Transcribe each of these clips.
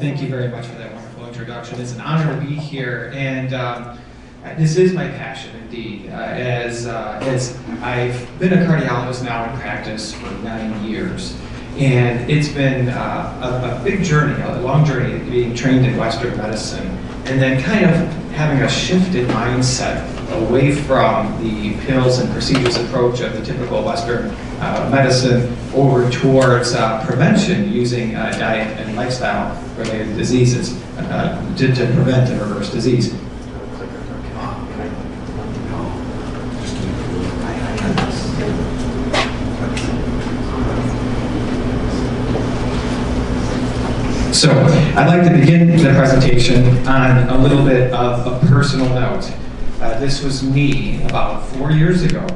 thank you very much for that wonderful introduction. It's an honor to be here, and this is my passion indeed. As I've been a cardiologist now in practice for 9 years, and it's been a big journey, a long journey, being trained in Western medicine, and then kind of having a shifted mindset away from the pills and procedures approach of the typical Western medicine over towards prevention using diet and lifestyle related diseases to prevent and reverse disease. So I'd like to begin the presentation on a little bit of a personal note. This was me about 4 years ago.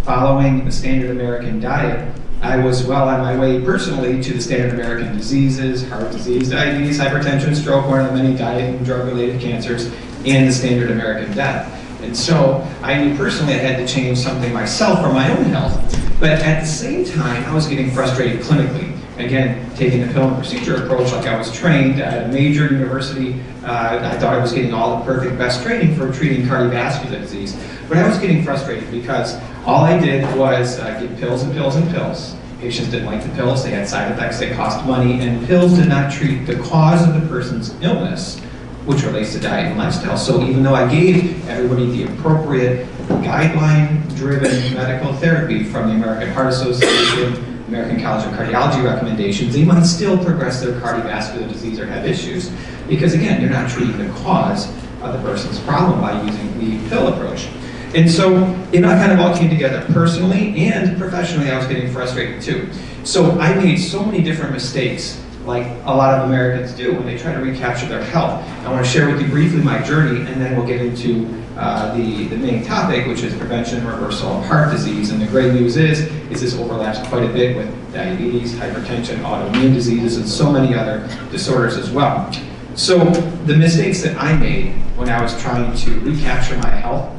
Following the standard American diet, I was well on my way personally to the standard American diseases, heart disease, diabetes, hypertension, stroke, one of the many diet and drug-related cancers, and the standard American death. And so I knew personally I had to change something myself for my own health. But at the same time, I was getting frustrated clinically. Again, taking the pill and procedure approach like I was trained at a major university. I thought I was getting all the perfect best training for treating cardiovascular disease. But I was getting frustrated because all I did was give pills and pills and pills. Patients didn't like the pills, they had side effects, they cost money, and pills did not treat the cause of the person's illness, which relates to diet and lifestyle. So even though I gave everybody the appropriate guideline-driven medical therapy from the American Heart Association, American College of Cardiology recommendations, they might still progress their cardiovascular disease or have issues. Because again, you're not treating the cause of the person's problem by using the pill approach. And so it kind of all came together personally and professionally. I was getting frustrated too. So I made so many different mistakes, like a lot of Americans do when they try to recapture their health. I want to share with you briefly my journey, and then we'll get into the main topic, which is prevention and reversal of heart disease. And the great news is this overlaps quite a bit with diabetes, hypertension, autoimmune diseases, and so many other disorders as well. So the mistakes that I made when I was trying to recapture my health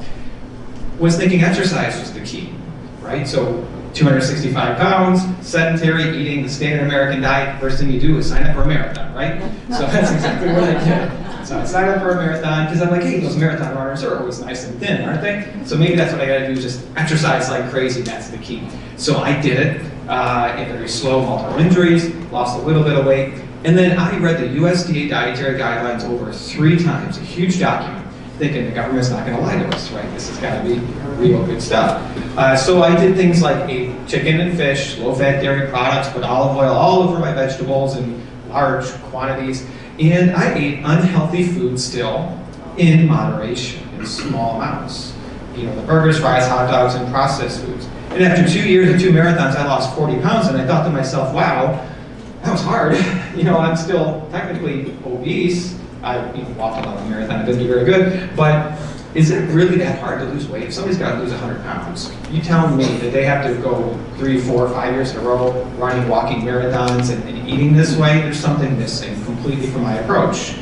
was thinking exercise was the key, right? So 265 pounds, sedentary, eating the standard American diet, first thing you do is sign up for a marathon, right? So that's exactly what I did. So I signed up for a marathon because I'm like, hey, those marathon runners are always nice and thin, aren't they? So maybe that's what I gotta do, just exercise like crazy, that's the key. So I did it, in very slow, multiple injuries, lost a little bit of weight, and then I read the USDA dietary guidelines over 3 times, a huge document, thinking the government's not going to lie to us, right? This has got to be real good stuff. So I did things like ate chicken and fish, low-fat dairy products, put olive oil all over my vegetables in large quantities, and I ate unhealthy food still in moderation, in small amounts. You know, the burgers, fries, hot dogs, and processed foods. And after 2 years and 2 marathons, I lost 40 pounds, and I thought to myself, wow, that was hard. You know, I'm still technically obese. I walked a lot of marathon, I didn't do very good, but is it really that hard to lose weight? If somebody's got to lose 100 pounds, you tell me that they have to go 3, 4, 5 years in a row running, walking marathons and eating this way, there's something missing completely from my approach.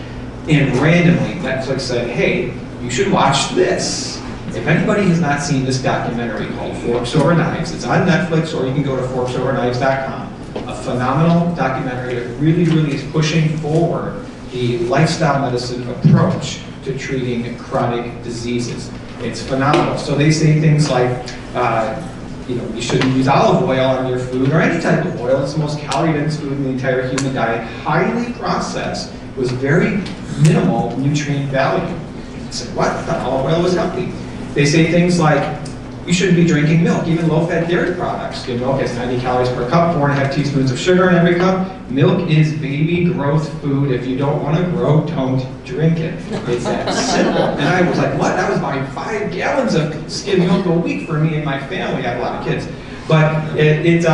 And randomly, Netflix said, hey, you should watch this. If anybody has not seen this documentary called Forks Over Knives, it's on Netflix, or you can go to forksoverknives.com. A phenomenal documentary that really, really is pushing forward the lifestyle medicine approach to treating chronic diseases. It's phenomenal. So they say things like, you shouldn't use olive oil on your food or any type of oil. It's the most calorie-dense food in the entire human diet, highly processed, with very minimal nutrient value. I said, what? I thought olive oil was healthy. They say things like, you shouldn't be drinking milk, even low-fat dairy products. Milk has 90 calories per cup, 4.5 teaspoons of sugar in every cup. Milk is baby growth food. If you don't want to grow, don't drink it. It's that simple. And I was like, what? I was buying 5 gallons of skim milk a week for me and my family. I have a lot of kids. But it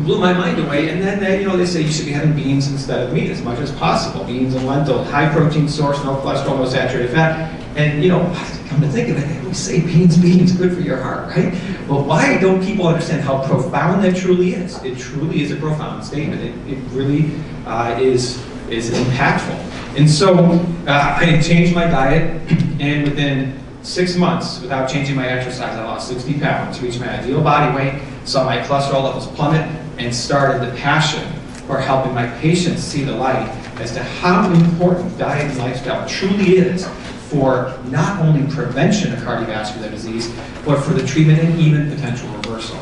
blew my mind away. And then they say you should be having beans instead of meat as much as possible. Beans and lentils, high protein source, no cholesterol, no saturated fat. And come to think of it, we say beans, good for your heart, right? Well, why don't people understand how profound that truly is? It truly is a profound statement. It really is impactful. And so I changed my diet, and within 6 months, without changing my exercise, I lost 60 pounds, reached my ideal body weight, saw my cholesterol levels plummet, and started the passion for helping my patients see the light as to how important diet and lifestyle truly is for not only prevention of cardiovascular disease, but for the treatment and even potential reversal.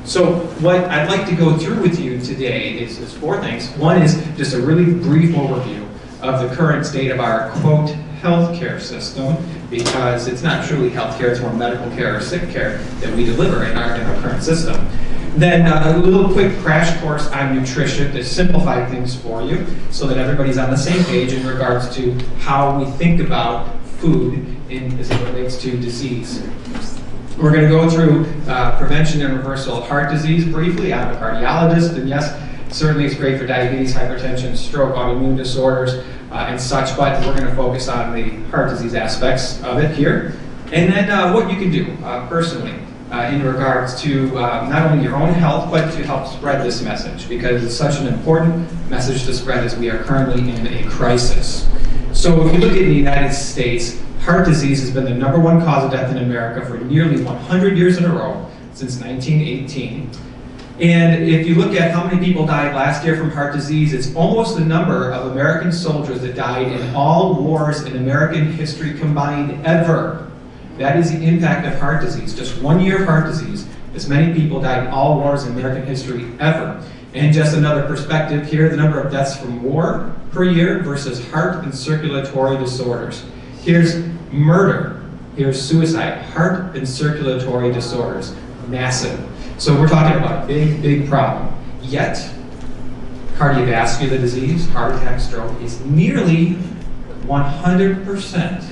So what I'd like to go through with you today is 4 things. One is just a really brief overview of the current state of our, quote, healthcare system, because it's not truly healthcare, it's more medical care or sick care that we deliver in our current system. Then a little quick crash course on nutrition to simplify things for you so that everybody's on the same page in regards to how we think about food as it relates to disease. We're going to go through prevention and reversal of heart disease briefly. I'm a cardiologist, and yes, certainly it's great for diabetes, hypertension, stroke, autoimmune disorders, and such, but we're going to focus on the heart disease aspects of it here. And then what you can do personally in regards to not only your own health, but to help spread this message, because it's such an important message to spread as we are currently in a crisis. So if you look at the United States, heart disease has been the #1 cause of death in America for nearly 100 years in a row, since 1918. And if you look at how many people died last year from heart disease, it's almost the number of American soldiers that died in all wars in American history combined ever. That is the impact of heart disease. Just 1 year of heart disease, as many people died in all wars in American history ever. And just another perspective here, the number of deaths from war per year versus heart and circulatory disorders. Here's murder, here's suicide, heart and circulatory disorders, massive. So we're talking about a big, big problem. Yet, cardiovascular disease, heart attack, stroke, is nearly 100%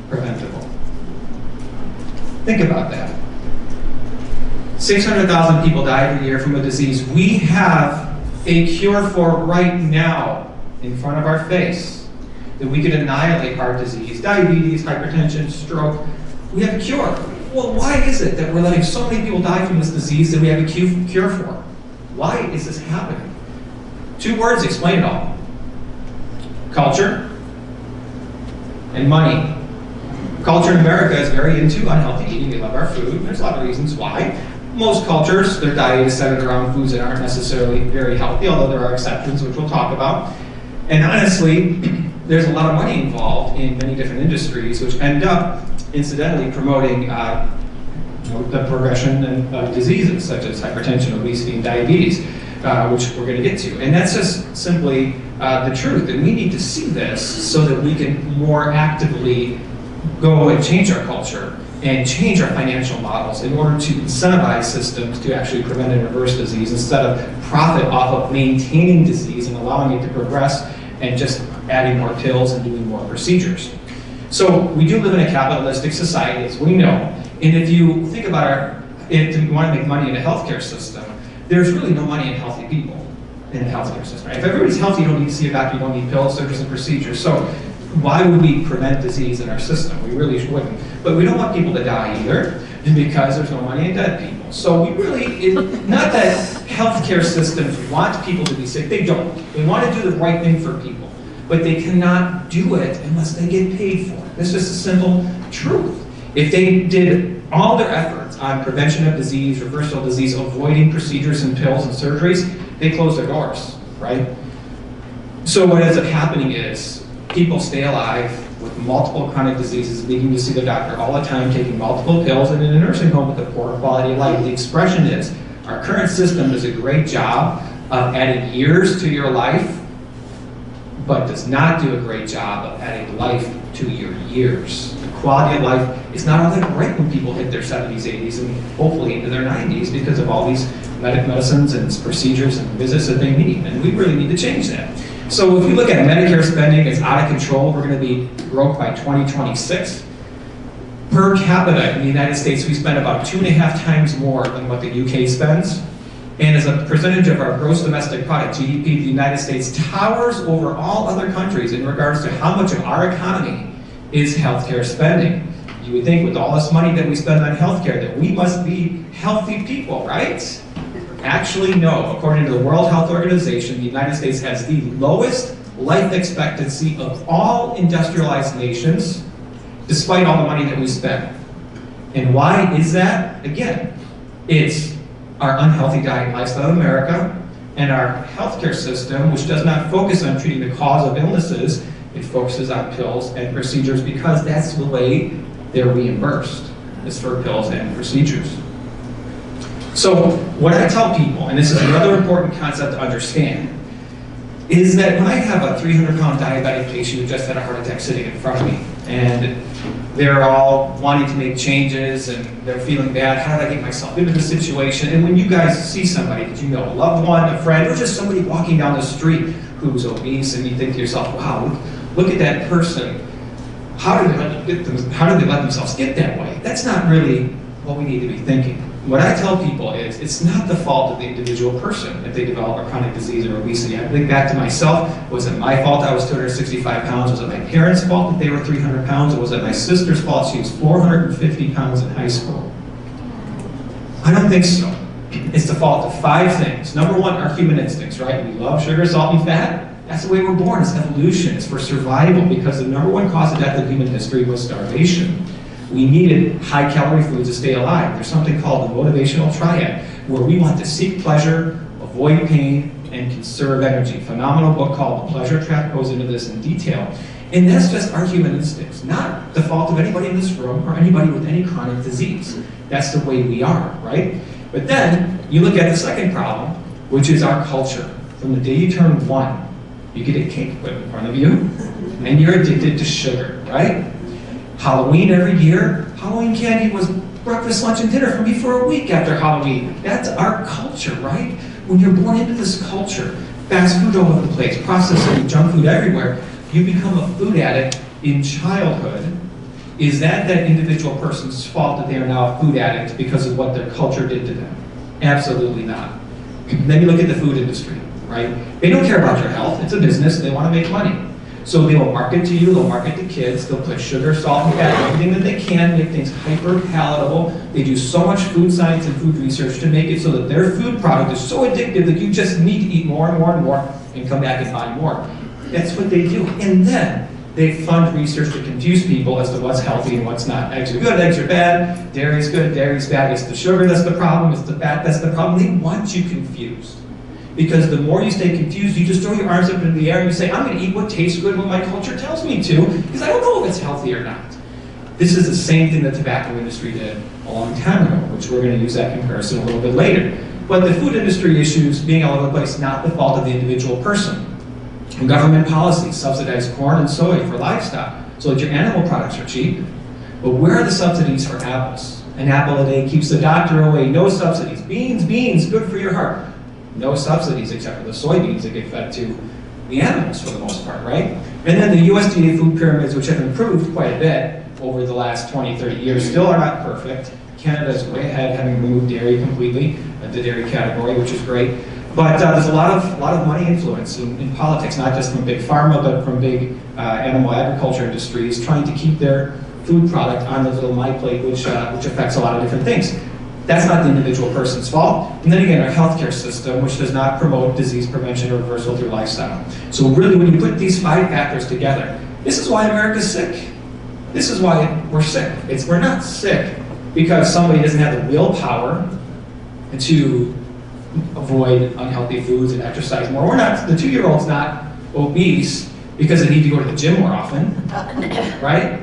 preventable. Think about that. 600,000 people die every year from a disease we have a cure for right now in front of our face, that we could annihilate heart disease, diabetes, hypertension, stroke. We have a cure. Well, why is it that we're letting so many people die from this disease that we have a cure for? Why is this happening? 2 words explain it all. Culture and money. Culture in America is very into unhealthy eating. We love our food. There's a lot of reasons why. Most cultures, their diet is centered around foods that aren't necessarily very healthy, although there are exceptions, which we'll talk about. And honestly, there's a lot of money involved in many different industries, which end up, incidentally, promoting the progression of diseases such as hypertension, obesity, and diabetes, which we're going to get to. And that's just simply the truth. And we need to see this so that we can more actively go and change our culture and change our financial models in order to incentivize systems to actually prevent and reverse disease instead of profit off of maintaining disease and allowing it to progress and just adding more pills and doing more procedures. So we do live in a capitalistic society, as we know, and if you think about if you want to make money in a healthcare system, there's really no money in healthy people in a healthcare system. If everybody's healthy, you don't need to see a doctor, you don't need pills, surgeries, and procedures. So why would we prevent disease in our system? We really wouldn't. But we don't want people to die either, because there's no money in dead people. So we really, not that healthcare systems want people to be sick, they don't. They want to do the right thing for people, but they cannot do it unless they get paid for it. This is a simple truth. If they did all their efforts on prevention of disease, reversal of disease, avoiding procedures and pills and surgeries, they close their doors, right? So what ends up happening is people stay alive with multiple chronic diseases, needing to see their doctor all the time, taking multiple pills, and in a nursing home with a poor quality of life. The expression is, our current system does a great job of adding years to your life, but does not do a great job of adding life to your years. The quality of life is not all that great when people hit their 70s, 80s, and hopefully into their 90s because of all these medicines and procedures and visits that they need, and we really need to change that. So if you look at Medicare spending, it's out of control. We're going to be broke by 2026. Per capita in the United States, we spend about 2.5 times more than what the UK spends. And as a percentage of our gross domestic product, GDP, the United States towers over all other countries in regards to how much of our economy is healthcare spending. You would think with all this money that we spend on healthcare that we must be healthy people, right? Actually, no. According to the World Health Organization, the United States has the lowest life expectancy of all industrialized nations, despite all the money that we spend. And why is that? Again, it's our unhealthy diet and lifestyle in America, And our healthcare system, which does not focus on treating the cause of illnesses, it focuses on pills and procedures because that's the way they're reimbursed, is for pills and procedures. So what I tell people, and this is another important concept to understand, is that when I have a 300-pound diabetic patient who just had a heart attack sitting in front of me, and they're all wanting to make changes, and they're feeling bad, how did I get myself into this situation? And when you guys see somebody that you know, a loved one, a friend, or just somebody walking down the street who's obese, and you think to yourself, wow, look at that person. How did they let themselves get that way? That's not really what we need to be thinking. What I tell people is, it's not the fault of the individual person if they develop a chronic disease or obesity. I think back to myself, was it my fault I was 265 pounds? Was it my parents' fault that they were 300 pounds? Or was it my sister's fault she was 450 pounds in high school? I don't think so. It's the fault of 5 things. Number 1, our human instincts, right? We love sugar, salt, and fat. That's the way we're born. It's evolution. It's for survival, because the number 1 cause of death in human history was starvation. We needed high-calorie foods to stay alive. There's something called the motivational triad, where we want to seek pleasure, avoid pain, and conserve energy. Phenomenal book called The Pleasure Trap goes into this in detail. And that's just our human instincts, not the fault of anybody in this room or anybody with any chronic disease. That's the way we are, right? But then, you look at the second problem, which is our culture. From the day you turn 1, you get a cake put in front of you, and you're addicted to sugar, right? Halloween every year, Halloween candy was breakfast, lunch, and dinner for me for a week after Halloween. That's our culture, right? When you're born into this culture, fast food all over the place, processed food, junk food everywhere, you become a food addict in childhood. Is that individual person's fault that they are now a food addict because of what their culture did to them? Absolutely not. Then you look at the food industry, right? They don't care about your health. It's a business. They want to make money. So they will market to you, they'll market to kids, they'll put sugar, salt, and fat, everything that they can, make things hyper-palatable. They do so much food science and food research to make it so that their food product is so addictive that you just need to eat more and more and more and come back and buy more. That's what they do. And then they fund research to confuse people as to what's healthy and what's not. Eggs are good, eggs are bad, dairy's good, dairy's bad. It's the sugar that's the problem, it's the fat that's the problem. They want you confused. Because the more you stay confused, you just throw your arms up into the air and you say, I'm going to eat what tastes good, what my culture tells me to, because I don't know if it's healthy or not. This is the same thing the tobacco industry did a long time ago, which we're going to use that comparison a little bit later. But the food industry issues being all over the place, not the fault of the individual person. And government policies subsidize corn and soy for livestock so that your animal products are cheap. But where are the subsidies for apples? An apple a day keeps the doctor away. No subsidies. Beans, good for your heart. No subsidies except for the soybeans that get fed to the animals for the most part, right? And then the USDA food pyramids, which have improved quite a bit over the last 20, 30 years, still are not perfect. Canada is way ahead, having removed dairy completely, the dairy category, which is great. But there's a lot of money influence in politics, not just from big pharma, but from big animal agriculture industries, trying to keep their food product on the little my plate, which affects a lot of different things. That's not the individual person's fault. And then again, our healthcare system, which does not promote disease prevention or reversal through lifestyle. So really, when you put these 5 factors together, this is why America's sick. This is why we're sick. We're not sick because somebody doesn't have the willpower to avoid unhealthy foods and exercise more. We're not, the 2-year-old's not obese because they need to go to the gym more often, right?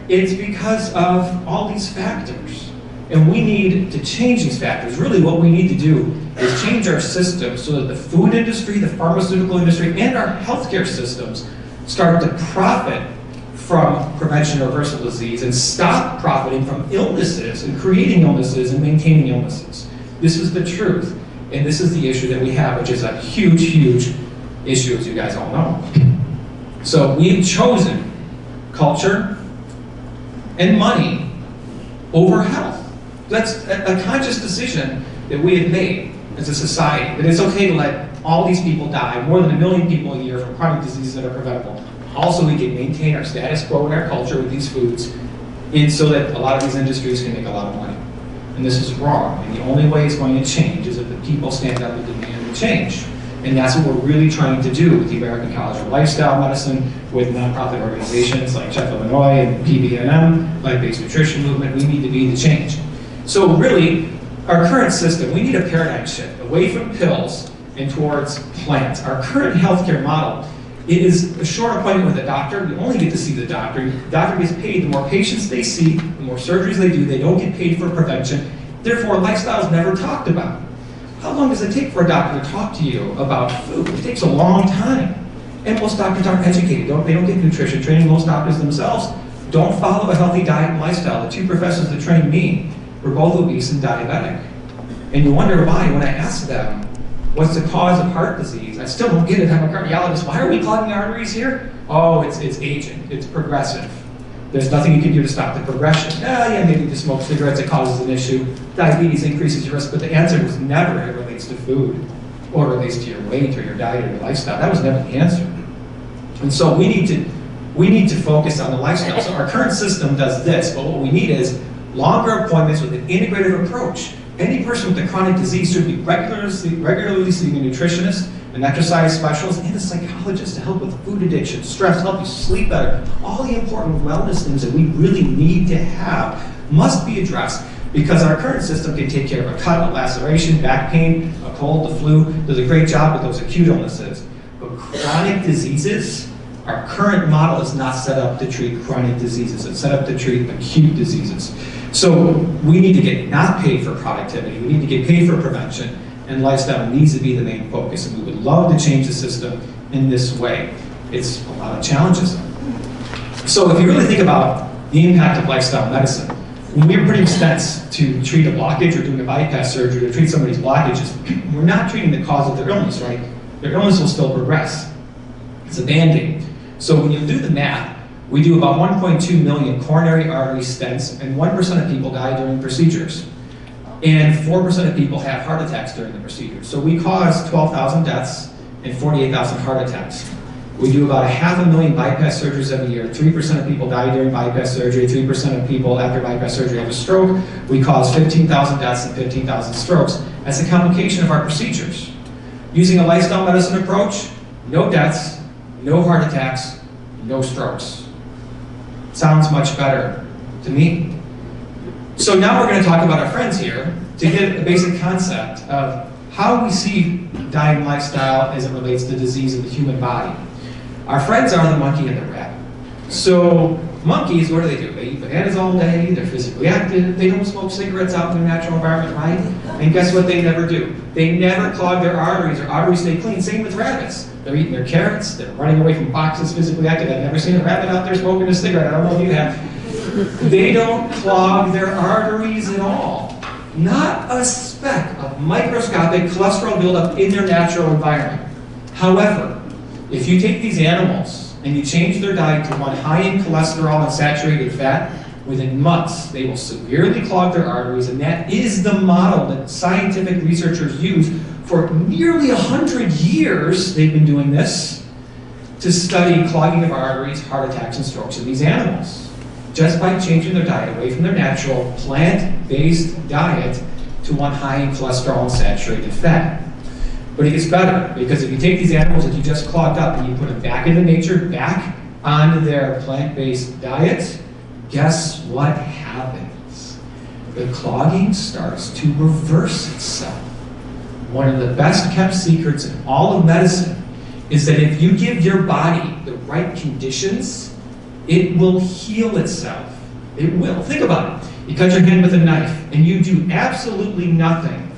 It's because of all these factors. And we need to change these factors. Really what we need to do is change our system so that the food industry, the pharmaceutical industry, and our healthcare systems start to profit from prevention or reversal disease and stop profiting from illnesses and creating illnesses and maintaining illnesses. This is the truth. And this is the issue that we have, which is a huge, huge issue, as you guys all know. So we've chosen culture and money over health. That's a conscious decision that we have made as a society, that it's okay to let all these people die, more than 1 million people a year from chronic diseases that are preventable. Also, we can maintain our status quo in our culture with these foods, and so that a lot of these industries can make a lot of money. And this is wrong, and the only way it's going to change is if the people stand up and demand the change. And that's what we're really trying to do with the American College of Lifestyle Medicine, with nonprofit organizations like Chef Illinois and PBNM, Plant-Based Nutrition Movement. We need to be the change. So really, our current system, we need a paradigm shift away from pills and towards plants. Our current healthcare model is a short appointment with a doctor. You only get to see the doctor. The doctor gets paid. The more patients they see, the more surgeries they do. They don't get paid for prevention. Therefore, lifestyle is never talked about. How long does it take for a doctor to talk to you about food? It takes a long time. And most doctors aren't educated. They don't get nutrition training. Most doctors themselves don't follow a healthy diet and lifestyle. The two professors that trained me were both obese and diabetic. And you wonder why when I ask them, what's the cause of heart disease? I still don't get it. I'm a cardiologist. Why are we clogging arteries here? Oh, it's aging. It's progressive. There's nothing you can do to stop the progression. Yeah, maybe you smoke cigarettes, it causes an issue. Diabetes increases your risk, but the answer was never it relates to food or relates to your weight or your diet or your lifestyle. That was never the answer. And so we need to focus on the lifestyle. So our current system does this, but what we need is longer appointments with an integrative approach. Any person with a chronic disease should be regularly seeing a nutritionist, an exercise specialist, and a psychologist to help with food addiction, stress, help you sleep better. All the important wellness things that we really need to have must be addressed because our current system can take care of a cut, a laceration, back pain, a cold, the flu, does a great job with those acute illnesses. But chronic diseases, our current model is not set up to treat chronic diseases. It's set up to treat acute diseases. So we need to get not paid for productivity. We need to get paid for prevention, and lifestyle needs to be the main focus. And we would love to change the system in this way. It's a lot of challenges. So if you really think about the impact of lifestyle medicine, when we bring stents to treat a blockage or doing a bypass surgery to treat somebody's blockages, we're not treating the cause of their illness, right? Their illness will still progress. It's a Band-Aid. So when you do the math, we do about 1.2 million coronary artery stents, and 1% of people die during procedures. And 4% of people have heart attacks during the procedure. So we cause 12,000 deaths and 48,000 heart attacks. We do about 500,000 bypass surgeries every year. 3% of people die during bypass surgery. 3% of people after bypass surgery have a stroke. We cause 15,000 deaths and 15,000 strokes as a complication of our procedures. Using a lifestyle medicine approach, no deaths, no heart attacks, no strokes. Sounds much better to me. So now we're going to talk about our friends here to get a basic concept of how we see diet and lifestyle as it relates to disease in the human body. Our friends are the monkey and the rabbit. So monkeys, what do? They eat bananas all day, they're physically active, they don't smoke cigarettes out in their natural environment, right? And guess what they never do? They never clog their arteries stay clean. Same with rabbits. They're eating their carrots, they're running away from boxes, physically active. I've never seen a rabbit out there smoking a cigarette. I don't know if you have. They don't clog their arteries at all. Not a speck of microscopic cholesterol buildup in their natural environment. However, if you take these animals and you change their diet to one high in cholesterol and saturated fat, within months they will severely clog their arteries, and that is the model that scientific researchers use for nearly 100 years. They've been doing this to study clogging of arteries, heart attacks, and strokes in these animals, just by changing their diet away from their natural plant-based diet to one high in cholesterol and saturated fat. But it gets better, because if you take these animals that you just clogged up and you put them back into nature, back onto their plant-based diet, guess what happens? The clogging starts to reverse itself. One of the best kept secrets in all of medicine is that if you give your body the right conditions, it will heal itself. It will. Think about it. You cut your hand with a knife and you do absolutely nothing.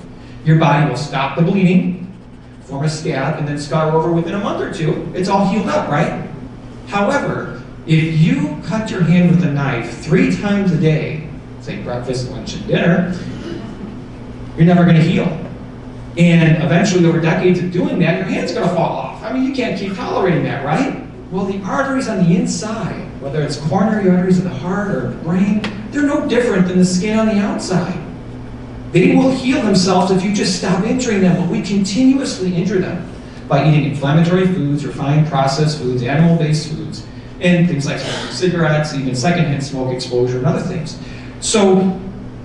Your body will stop the bleeding, form a scab, and then scar over within a month or two. It's all healed up, right? However, if you cut your hand with a knife 3 times a day, say breakfast, lunch, and dinner, you're never going to heal. And eventually, over decades of doing that, your hand's going to fall off. I mean, you can't keep tolerating that, right? Well, the arteries on the inside, whether it's coronary arteries of the heart or the brain, they're no different than the skin on the outside. They will heal themselves if you just stop injuring them, but we continuously injure them by eating inflammatory foods, refined processed foods, animal-based foods, and things like smoking cigarettes, even secondhand smoke exposure, and other things. So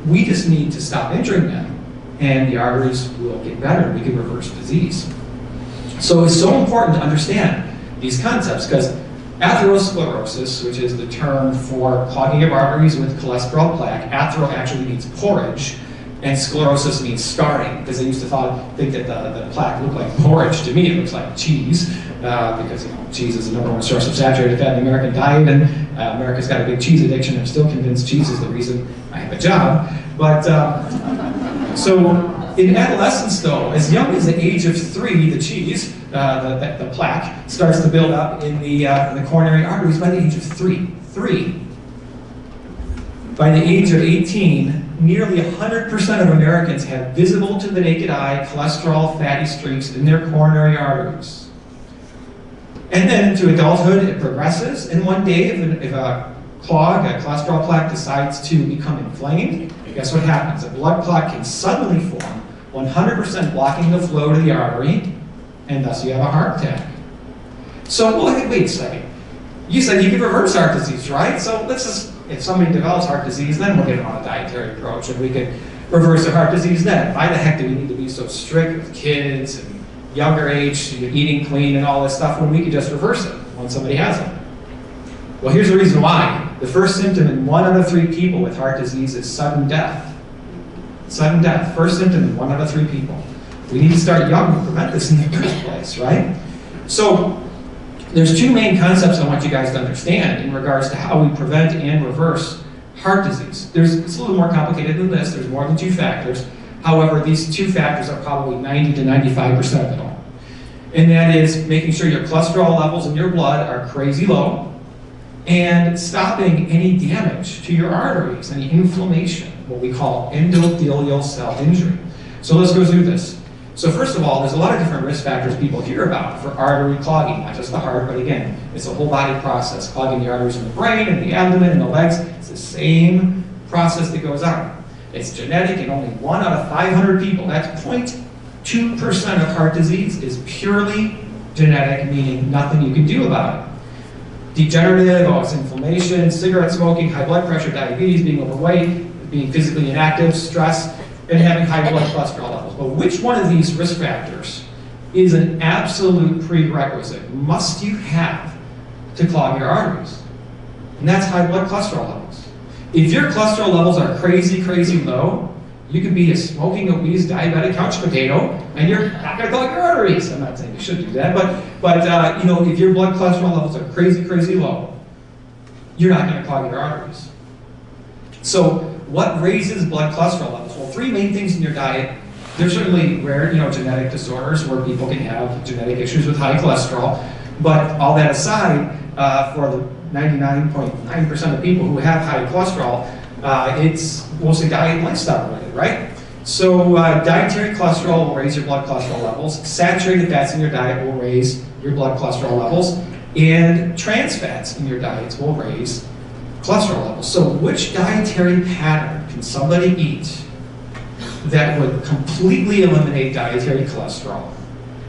we just need to stop injuring them, and the arteries will get better. We can reverse disease. So it's so important to understand these concepts, because atherosclerosis, which is the term for clogging of arteries with cholesterol plaque, athero actually means porridge. And sclerosis means scarring, because they used to think that the plaque looked like porridge. To me, it looks like cheese, because cheese is the #1 source of saturated fat in the American diet, and America's got a big cheese addiction. I'm still convinced cheese is the reason I have a job. But so in adolescence, though, as young as the age of 3, the cheese, the plaque, starts to build up in the coronary arteries by the age of 3. By the age of 18, nearly 100% of Americans have visible to the naked eye cholesterol fatty streaks in their coronary arteries. And then into adulthood, it progresses, and one day, if a cholesterol plaque decides to become inflamed, guess what happens? A blood clot can suddenly form, 100% blocking the flow to the artery, and thus you have a heart attack. So, well, wait a second. You said you could reverse heart disease, right? So let's just, if somebody develops heart disease, then we'll get them on a dietary approach, and we could reverse their heart disease then. Why the heck do we need to be so strict with kids and younger age, eating clean and all this stuff, when we could just reverse it when somebody has it? Well, here's the reason why. The first symptom in 1 out of 3 people with heart disease is sudden death. Sudden death, first symptom in 1 out of 3 people. We need to start young to prevent this in the first place, right? So, there's 2 main concepts I want you guys to understand in regards to how we prevent and reverse heart disease. It's a little more complicated than this. There's more than 2 factors. However, these 2 factors are probably 90 to 95% of it all. And that is making sure your cholesterol levels in your blood are crazy low, and stopping any damage to your arteries, any inflammation, what we call endothelial cell injury. So let's go through this. So first of all, there's a lot of different risk factors people hear about for artery clogging, not just the heart, but again, it's a whole body process, clogging the arteries in the brain and the abdomen and the legs. It's the same process that goes on. It's genetic, and only 1 out of 500 people, that's 0.2% of heart disease, is purely genetic, meaning nothing you can do about it. Degenerative, it's inflammation, cigarette smoking, high blood pressure, diabetes, being overweight, being physically inactive, stress, and having high blood cholesterol levels. But which one of these risk factors is an absolute prerequisite, must you have to clog your arteries? And that's high blood cholesterol levels. If your cholesterol levels are crazy, crazy low, you could be a smoking, obese, diabetic couch potato, and you're not going to clog your arteries. I'm not saying you should do that, but if your blood cholesterol levels are crazy, crazy low, you're not going to clog your arteries. So, what raises blood cholesterol levels? Well, 3 main things in your diet. There's certainly rare, genetic disorders where people can have genetic issues with high cholesterol. But all that aside, for the 99.9% of people who have high cholesterol, it's mostly diet and lifestyle related, right? So dietary cholesterol will raise your blood cholesterol levels. Saturated fats in your diet will raise your blood cholesterol levels. And trans fats in your diets will raise cholesterol levels. So which dietary pattern can somebody eat that would completely eliminate dietary cholesterol,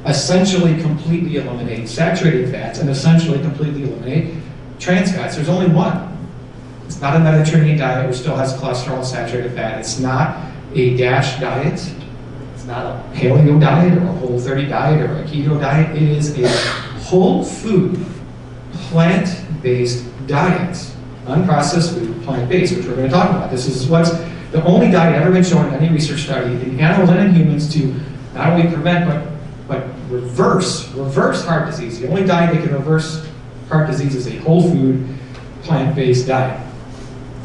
essentially completely eliminate saturated fats, and essentially completely eliminate trans fats? There's only one. It's not a Mediterranean diet which still has cholesterol and saturated fat. It's not a DASH diet. It's not a paleo diet or a Whole30 diet or a keto diet. It is a whole food, plant-based diet. Unprocessed food, plant-based, which we're going to talk about. This is what's the only diet ever been shown in any research study in animals and in humans to not only prevent but reverse heart disease. The only diet that can reverse heart disease is a whole food, plant-based diet.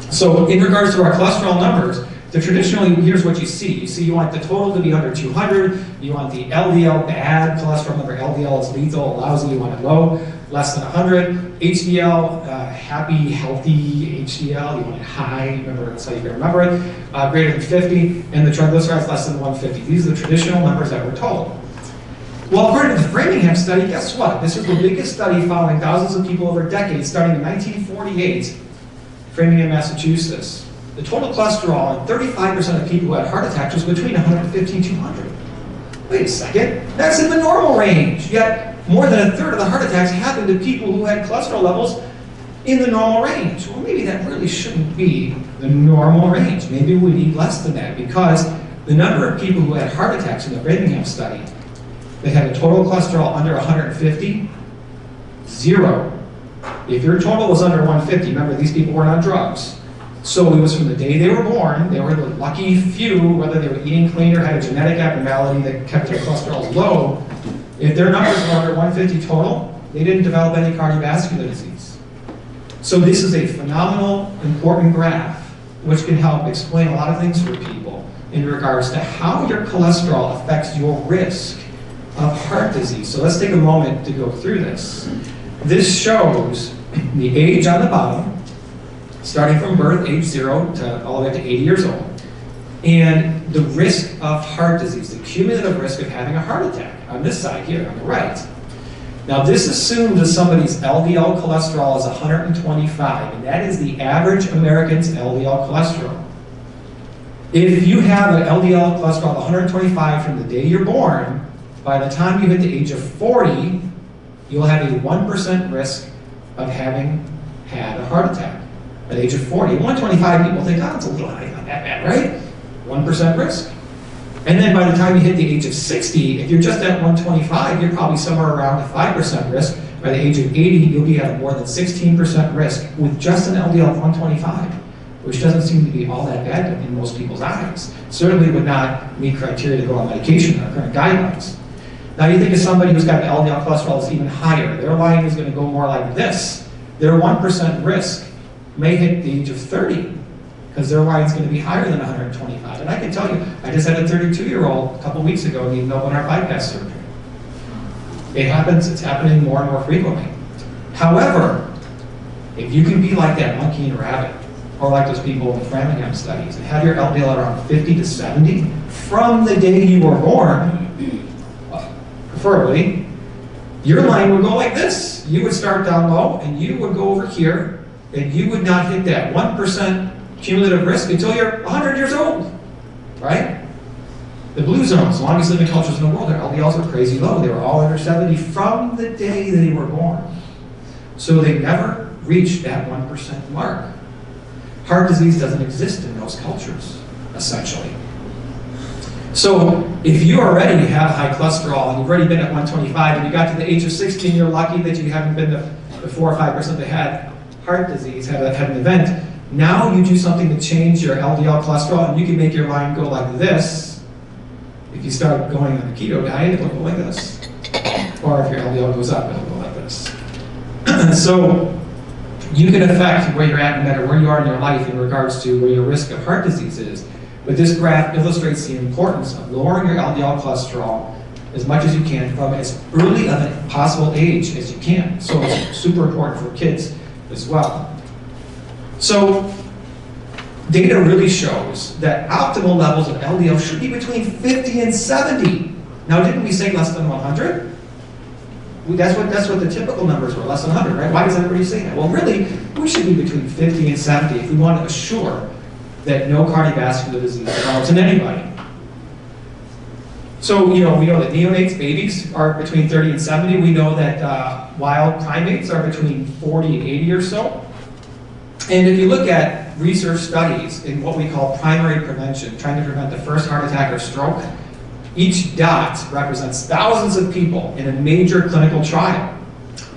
So in regards to our cholesterol numbers, traditionally, here's what you see. You want the total to be under 200. You want the LDL, bad cholesterol number. LDL is lethal, lousy. You want it low, less than 100. HDL, happy, healthy HDL. You want it high. Remember, that's how you can remember it. Greater than 50. And the triglycerides less than 150. These are the traditional numbers that we're told. Well, according to the Framingham study, guess what? This is the biggest study following thousands of people over decades, starting in 1948. Framingham, Massachusetts. The total cholesterol in 35% of people who had heart attacks was between 150 and 200. Wait a second, that's in the normal range. Yet, more than a third of the heart attacks happened to people who had cholesterol levels in the normal range. Well, maybe that really shouldn't be the normal range. Maybe we need less than that, because the number of people who had heart attacks in the Framingham study that had a total cholesterol under 150, 0. If your total was under 150, remember these people weren't on drugs, So it was from the day they were born, they were the lucky few, whether they were eating clean or had a genetic abnormality that kept their cholesterol low. If their numbers were under 150 total, they didn't develop any cardiovascular disease. So this is a phenomenal, important graph, which can help explain a lot of things for people in regards to how your cholesterol affects your risk of heart disease. So let's take a moment to go through this. This shows the age on the bottom, starting from birth, age 0 to all the way to 80 years old, and the risk of heart disease, the cumulative risk of having a heart attack on this side here, on the right. Now this assumes that somebody's LDL cholesterol is 125, and that is the average American's LDL cholesterol. If you have an LDL cholesterol of 125 from the day you're born, by the time you hit the age of 40, you'll have a 1% risk of having had a heart attack at the age of 40. 125 people think, oh, it's a little high, not that bad, right? 1% risk. And then by the time you hit the age of 60, if you're just at 125, you're probably somewhere around a 5% risk. By the age of 80, you'll be at more than 16% risk with just an LDL of 125, which doesn't seem to be all that bad in most people's eyes. Certainly would not meet criteria to go on medication or current guidelines. Now you think of somebody who's got an LDL cholesterol that's even higher. Their line is going to go more like this. Their 1% risk may hit the age of 30, because their line is going to be higher than 125. And I can tell you, I just had a 32-year-old a couple weeks ago need an open heart bypass surgery. It happens, it's happening more and more frequently. However, if you can be like that monkey and rabbit, or like those people in the Framingham studies, and have your LDL around 50 to 70 from the day you were born, preferably, your line would go like this. You would start down low, and you would go over here, and you would not hit that 1% cumulative risk until you're 100 years old, right? The blue zones, longest living cultures in the world, their LDLs are crazy low. They were all under 70 from the day they were born. So they never reached that 1% mark. Heart disease doesn't exist in those cultures, essentially. So if you already have high cholesterol and you've already been at 125 and you got to the age of 16, you're lucky that you haven't been the 4 or 5% that had heart disease, had an event. Now you do something to change your LDL cholesterol, and you can make your line go like this. If you start going on the keto diet, it'll go like this. Or if your LDL goes up, it'll go like this. So you can affect where you're at no matter where you are in your life in regards to where your risk of heart disease is. But this graph illustrates the importance of lowering your LDL cholesterol as much as you can from as early of a possible age as you can. So it's super important for kids as well. So data really shows that optimal levels of LDL should be between 50 and 70. Now, didn't we say less than 100? That's what the typical numbers were, less than 100, right? Why does everybody say that? Well, really, we should be between 50 and 70 if we want to assure that no cardiovascular disease develops in anybody. So, we know that neonates, babies, are between 30 and 70. We know that wild primates are between 40 and 80 or so. And if you look at research studies in what we call primary prevention, trying to prevent the first heart attack or stroke, each dot represents thousands of people in a major clinical trial.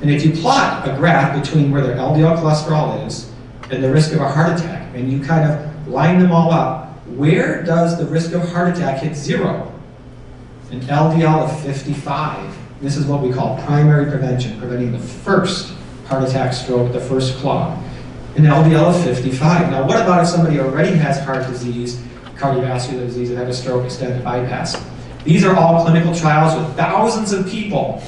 And if you plot a graph between where their LDL cholesterol is and the risk of a heart attack, and you kind of line them all up, where does the risk of heart attack hit 0? An LDL of 55. This is what we call primary prevention, preventing the first heart attack, stroke, the first clot. An LDL of 55. Now, what about if somebody already has heart disease, cardiovascular disease, and had a stroke, extended bypass? These are all clinical trials with thousands of people,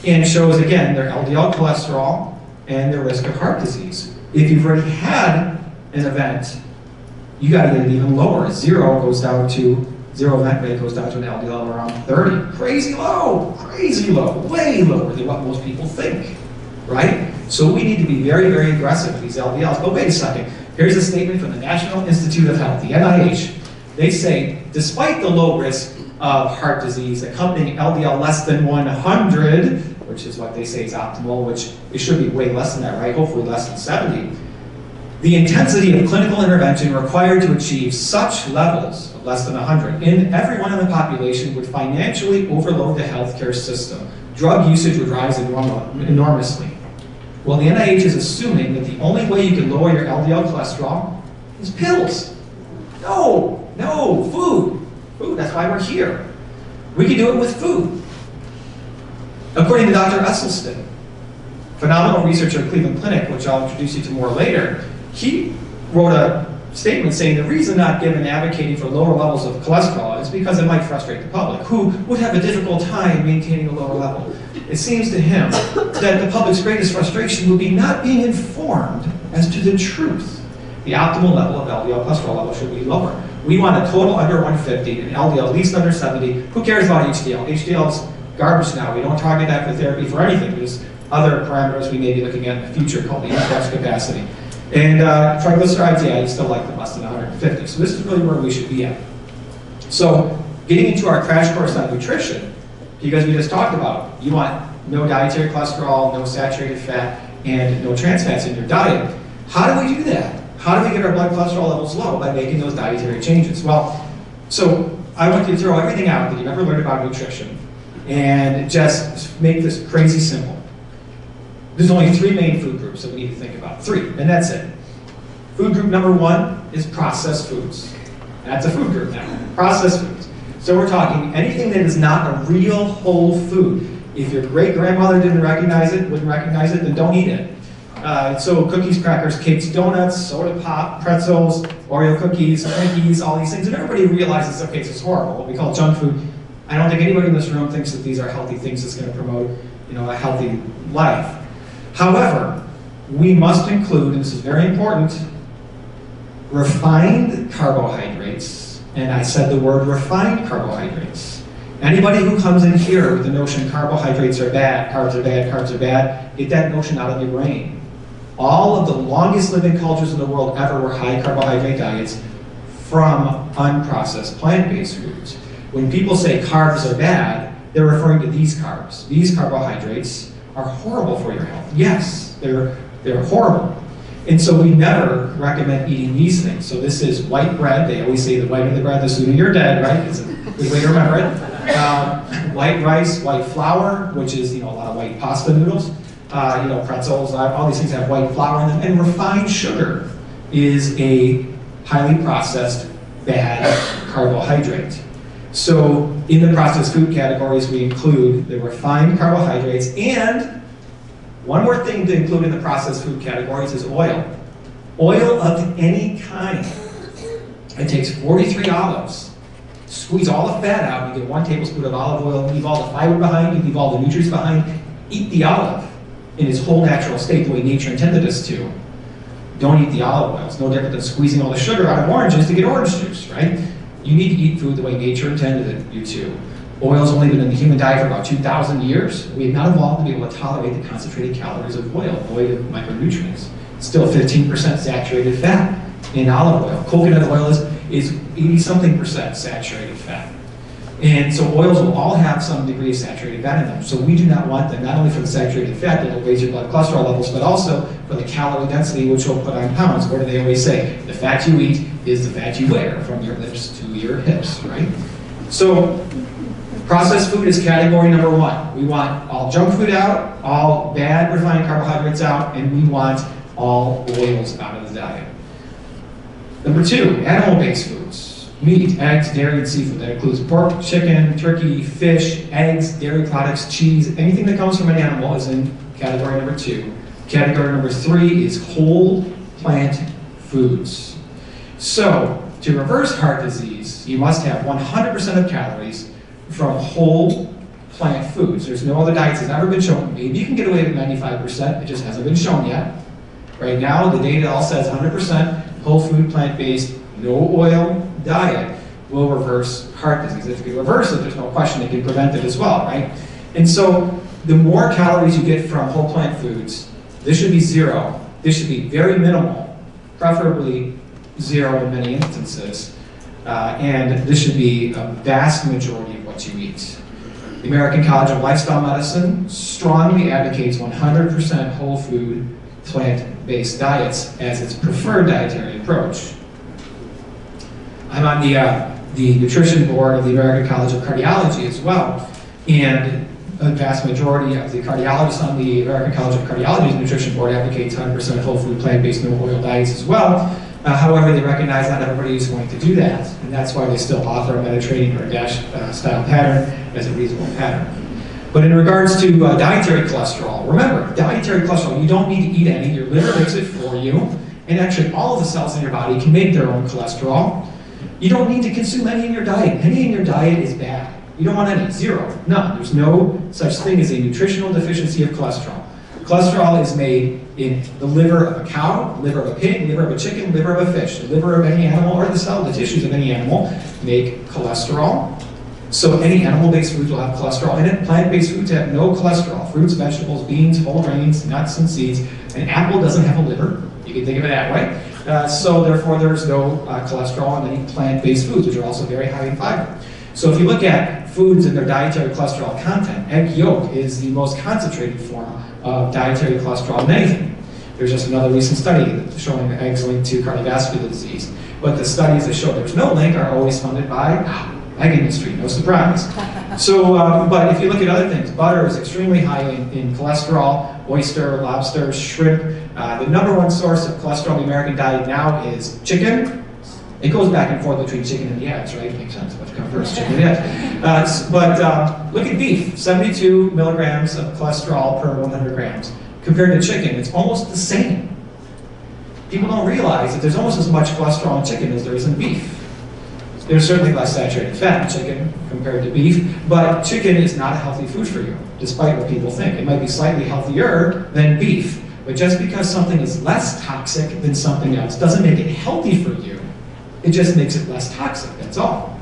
and shows, again, their LDL cholesterol and their risk of heart disease. If you've already had an event, you got to get it even lower. Zero event rate goes down to an LDL of around 30. Crazy low, way lower than what most people think, right? So we need to be very, very aggressive with these LDLs. But wait a second. Here's a statement from the National Institute of Health, the NIH. They say, despite the low risk of heart disease accompanying LDL less than 100, which is what they say is optimal, which it should be way less than that, right? Hopefully less than 70. The intensity of clinical intervention required to achieve such levels of less than 100 in everyone in the population would financially overload the healthcare system. Drug usage would rise enormously. Well, the NIH is assuming that the only way you can lower your LDL cholesterol It's pills. No, no, food. Food, that's why we're here. We can do it with food. According to Dr. Esselstyn, phenomenal researcher at Cleveland Clinic, which I'll introduce you to more later, he wrote a statement saying the reason not given advocating for lower levels of cholesterol is because it might frustrate the public, who would have a difficult time maintaining a lower level. It seems to him that the public's greatest frustration would be not being informed as to the truth. The optimal level of LDL cholesterol level should be lower. We want a total under 150, and LDL at least under 70. Who cares about HDL? HDL is garbage now. We don't target that for therapy for anything. There's other parameters we may be looking at in the future called the index capacity. And triglycerides, yeah, you still like them less than 150. So this is really where we should be at. So getting into our crash course on nutrition, because we just talked about, you want no dietary cholesterol, no saturated fat, and no trans fats in your diet. How do we do that? How do we get our blood cholesterol levels low? By making those dietary changes. Well, so I want you to throw everything out that you've ever learned about nutrition and just make this crazy simple. There's only 3 main food groups that we need to think about. 3, and that's it. Food group number 1 is processed foods. That's a food group now, processed foods. So we're talking anything that is not a real whole food. If your great-grandmother didn't recognize it, wouldn't recognize it, then don't eat it. So cookies, crackers, cakes, donuts, soda pop, pretzels, Oreo cookies, Twinkies, all these things. And everybody realizes, okay, this is horrible, what we call junk food. I don't think anybody in this room thinks that these are healthy things that's going to promote, a healthy life. However, we must include, and this is very important, refined carbohydrates. And I said the word refined carbohydrates. Anybody who comes in here with the notion carbohydrates are bad, carbs are bad, carbs are bad, get that notion out of your brain. All of the longest living cultures in the world ever were high carbohydrate diets from unprocessed plant-based foods. When people say carbs are bad, they're referring to these carbs. These carbohydrates are horrible for your health. Yes, they're horrible. And so we never recommend eating these things. So this is white bread. They always say the whiter the bread, the sooner you're dead, right? It's a good way to remember it. White rice, white flour, which is a lot of white pasta noodles, pretzels, all these things have white flour in them. And refined sugar is a highly processed, bad carbohydrate. So in the processed food categories, we include the refined carbohydrates, and one more thing to include in the processed food categories is oil. Oil of any kind. It takes 43 olives. Squeeze all the fat out, you get 1 tablespoon of olive oil, leave all the fiber behind, you leave all the nutrients behind, eat the olive in its whole natural state, the way nature intended us to. Don't eat the olive oil. It's no different than squeezing all the sugar out of oranges to get orange juice, right? You need to eat food the way nature intended you to. Oil's only been in the human diet for about 2,000 years. We have not evolved to be able to tolerate the concentrated calories of oil, void of micronutrients. Still 15% saturated fat in olive oil. Coconut oil is 80-something% saturated fat. And so oils will all have some degree of saturated fat in them. So we do not want them, not only for the saturated fat that will raise your blood cholesterol levels, but also for the calorie density, which will put on pounds. What do they always say? The fat you eat is the fat you wear, from your lips to your hips, right? So processed food is category number 1. We want all junk food out, all bad refined carbohydrates out, and we want all oils out of the diet. Number 2, animal-based foods. Meat, eggs, dairy, and seafood. That includes pork, chicken, turkey, fish, eggs, dairy products, cheese. Anything that comes from an animal is in category number 2. Category number 3 is whole plant foods. So, to reverse heart disease, you must have 100% of calories from whole plant foods. There's no other diets that's ever been shown. Maybe you can get away with 95%, it just hasn't been shown yet. Right now, the data all says 100% whole food, plant-based, no oil diet will reverse heart disease. If you can reverse it, there's no question it can prevent it as well, right? And so, the more calories you get from whole plant foods, this should be 0. This should be very minimal, preferably 0 in many instances. And this should be a vast majority of what you eat. The American College of Lifestyle Medicine strongly advocates 100% whole food, plant-based diets as its preferred dietary approach. I'm on the nutrition board of the American College of Cardiology as well, and a vast majority of the cardiologists on the American College of Cardiology's nutrition board advocates 100% whole food, plant-based, no oil diets as well. However, they recognize not everybody is going to do that, and that's why they still offer a Mediterranean or a DASH-style pattern as a reasonable pattern. But in regards to dietary cholesterol, remember, dietary cholesterol, you don't need to eat any. Your liver makes it for you, and actually all of the cells in your body can make their own cholesterol. You don't need to consume any in your diet. Any in your diet is bad. You don't want any, zero, none. There's no such thing as a nutritional deficiency of cholesterol. Cholesterol is made in the liver of a cow, liver of a pig, liver of a chicken, liver of a fish. The liver of any animal or the tissues of any animal make cholesterol. So any animal-based foods will have cholesterol in it. Plant-based foods have no cholesterol. Fruits, vegetables, beans, whole grains, nuts, and seeds. An apple doesn't have a liver. You can think of it that way. So therefore, there's no cholesterol in any plant-based foods, which are also very high in fiber. So if you look at foods and their dietary cholesterol content, egg yolk is the most concentrated form of dietary cholesterol in anything. There's just another recent study showing that eggs linked to cardiovascular disease. But the studies that show there's no link are always funded by egg industry, no surprise. So, but if you look at other things, butter is extremely high in cholesterol, oyster, lobster, shrimp. The number one source of cholesterol in the American diet now is chicken. It goes back and forth between chicken and the eggs, right? Makes sense. What comes first, chicken and eggs. But look at beef, 72 milligrams of cholesterol per 100 grams. Compared to chicken, it's almost the same. People don't realize that there's almost as much cholesterol in chicken as there is in beef. There's certainly less saturated fat in chicken compared to beef, but chicken is not a healthy food for you, despite what people think. It might be slightly healthier than beef, but just because something is less toxic than something else doesn't make it healthy for you. It just makes it less toxic, that's all.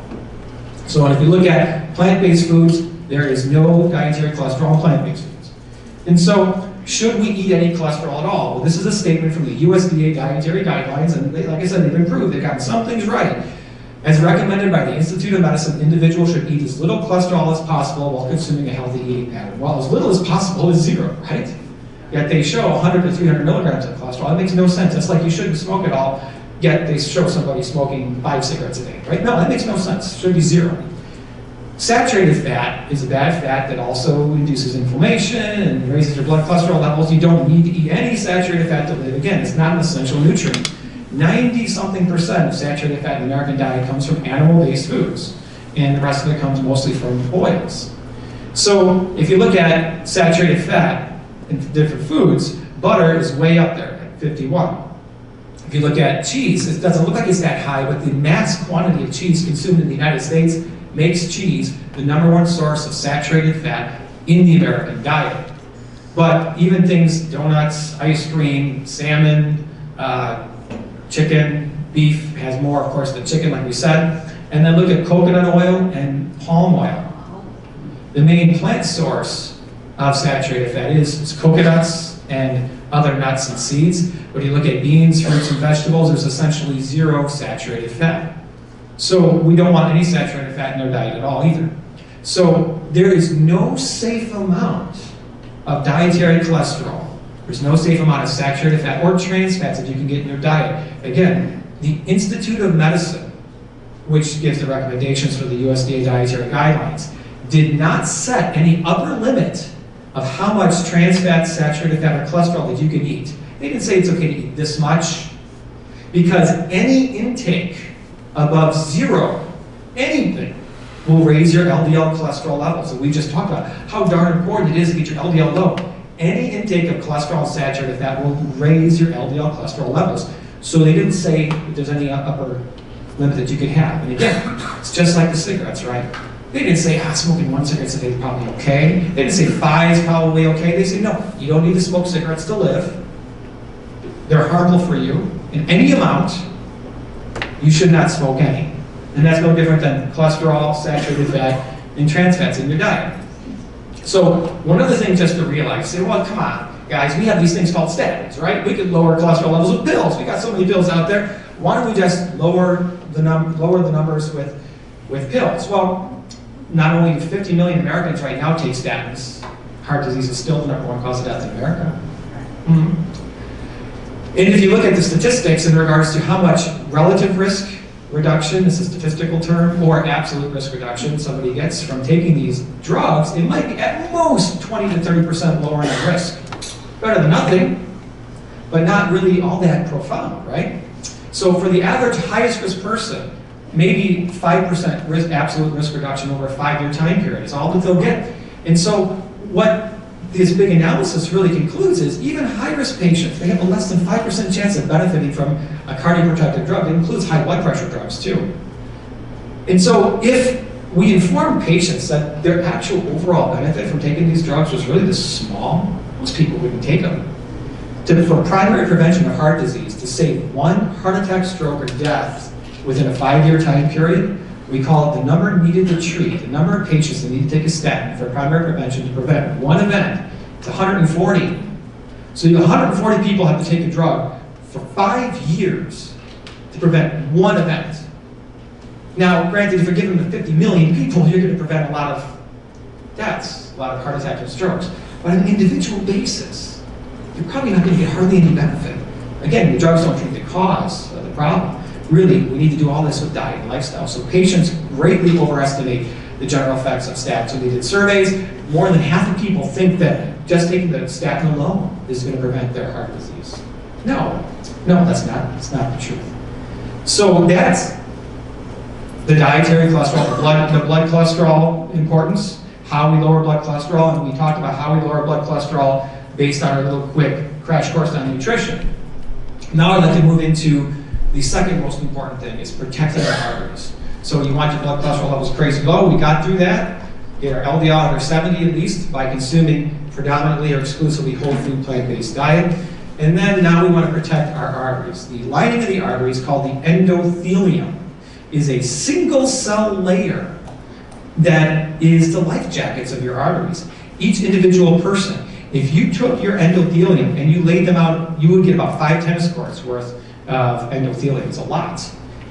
So if you look at plant-based foods, there is no dietary cholesterol in plant-based foods. And so, should we eat any cholesterol at all? Well, this is a statement from the USDA dietary guidelines, and they, like I said, they've improved. They've gotten some things right. As recommended by the Institute of Medicine, individuals should eat as little cholesterol as possible while consuming a healthy eating pattern. Well, as little as possible is zero, right? Yet they show 100 to 300 milligrams of cholesterol. That makes no sense. That's like you shouldn't smoke at all, yet they show somebody smoking 5 cigarettes a day, right? No, that makes no sense. It should be zero. Saturated fat is a bad fat that also induces inflammation and raises your blood cholesterol levels. You don't need to eat any saturated fat to live. Again, it's not an essential nutrient. 90-something% of saturated fat in the American diet comes from animal-based foods, and the rest of it comes mostly from oils. So if you look at saturated fat in different foods, butter is way up there at 51. If you look at cheese, it doesn't look like it's that high, but the mass quantity of cheese consumed in the United States makes cheese the number one source of saturated fat in the American diet. But even things, donuts, ice cream, salmon, chicken, beef has more, of course, than chicken, like we said. And then look at coconut oil and palm oil. The main plant source of saturated fat is coconuts and other nuts and seeds. But you look at beans, fruits, and vegetables, there's essentially zero saturated fat. So we don't want any saturated fat in our diet at all either. So there is no safe amount of dietary cholesterol. There's no safe amount of saturated fat or trans fats that you can get in your diet. Again, the Institute of Medicine, which gives the recommendations for the USDA dietary guidelines, did not set any upper limit of how much trans fat, saturated fat, or cholesterol that you can eat. They didn't say it's okay to eat this much, because any intake above zero, anything, will raise your LDL cholesterol levels. And we just talked about how darn important it is to get your LDL low. Any intake of cholesterol and saturated fat will raise your LDL cholesterol levels. So they didn't say that there's any upper limit that you could have. And again, it's just like the cigarettes, right? They didn't say, smoking 1 cigarette a day is probably okay. They didn't say 5 is probably okay. They say, no, you don't need to smoke cigarettes to live. They're harmful for you. In any amount, you should not smoke any. And that's no different than cholesterol, saturated fat, and trans fats in your diet. So one other thing just to realize, say, well, come on, guys, we have these things called statins, right? We could lower cholesterol levels with pills. We got so many pills out there. Why don't we just lower the numbers with pills? Well, not only do 50 million Americans right now take statins, heart disease is still the number one cause of death in America. And if you look at the statistics in regards to how much relative risk reduction, this is a statistical term, or absolute risk reduction somebody gets from taking these drugs, it might be at most 20 to 30% lowering the risk. Better than nothing, but not really all that profound, right? So for the average highest risk person, maybe 5% absolute risk reduction over a 5-year time period is all that they'll get. And so what this big analysis really concludes is even high-risk patients, they have a less than 5% chance of benefiting from a cardioprotective drug. It includes high blood pressure drugs too. And so if we inform patients that their actual overall benefit from taking these drugs was really this small, most people wouldn't take them. For primary prevention of heart disease, to save 1 heart attack, stroke, or death within a 5-year time period, we call it the number needed to treat, the number of patients that need to take a statin for primary prevention to prevent 1 event. It's 140. So 140 people have to take a drug for 5 years to prevent 1 event. Now, granted, if you're giving them to 50 million people, you're going to prevent a lot of deaths, a lot of heart attacks and strokes. But on an individual basis, you're probably not going to get hardly any benefit. Again, the drugs don't treat the cause of the problem. Really, we need to do all this with diet and lifestyle. So patients greatly overestimate the general effects of statins. So they did surveys. More than half the people think that just taking the statin alone is going to prevent their heart disease. No, that's not the truth. So that's the dietary cholesterol, the blood cholesterol importance, how we lower blood cholesterol, and we talked about how we lower blood cholesterol based on our little quick crash course on nutrition. Now I'd like to move into the second most important thing, is protecting our arteries. So you want your blood cholesterol levels crazy low. We got through that. Get our LDL under 70 at least by consuming predominantly or exclusively whole food plant-based diet. And then now we want to protect our arteries. The lining of the arteries, called the endothelium, is a single cell layer that is the life jackets of your arteries. Each individual person, if you took your endothelium and you laid them out, you would get about 5 tennis courts worth of endothelium. It's a lot.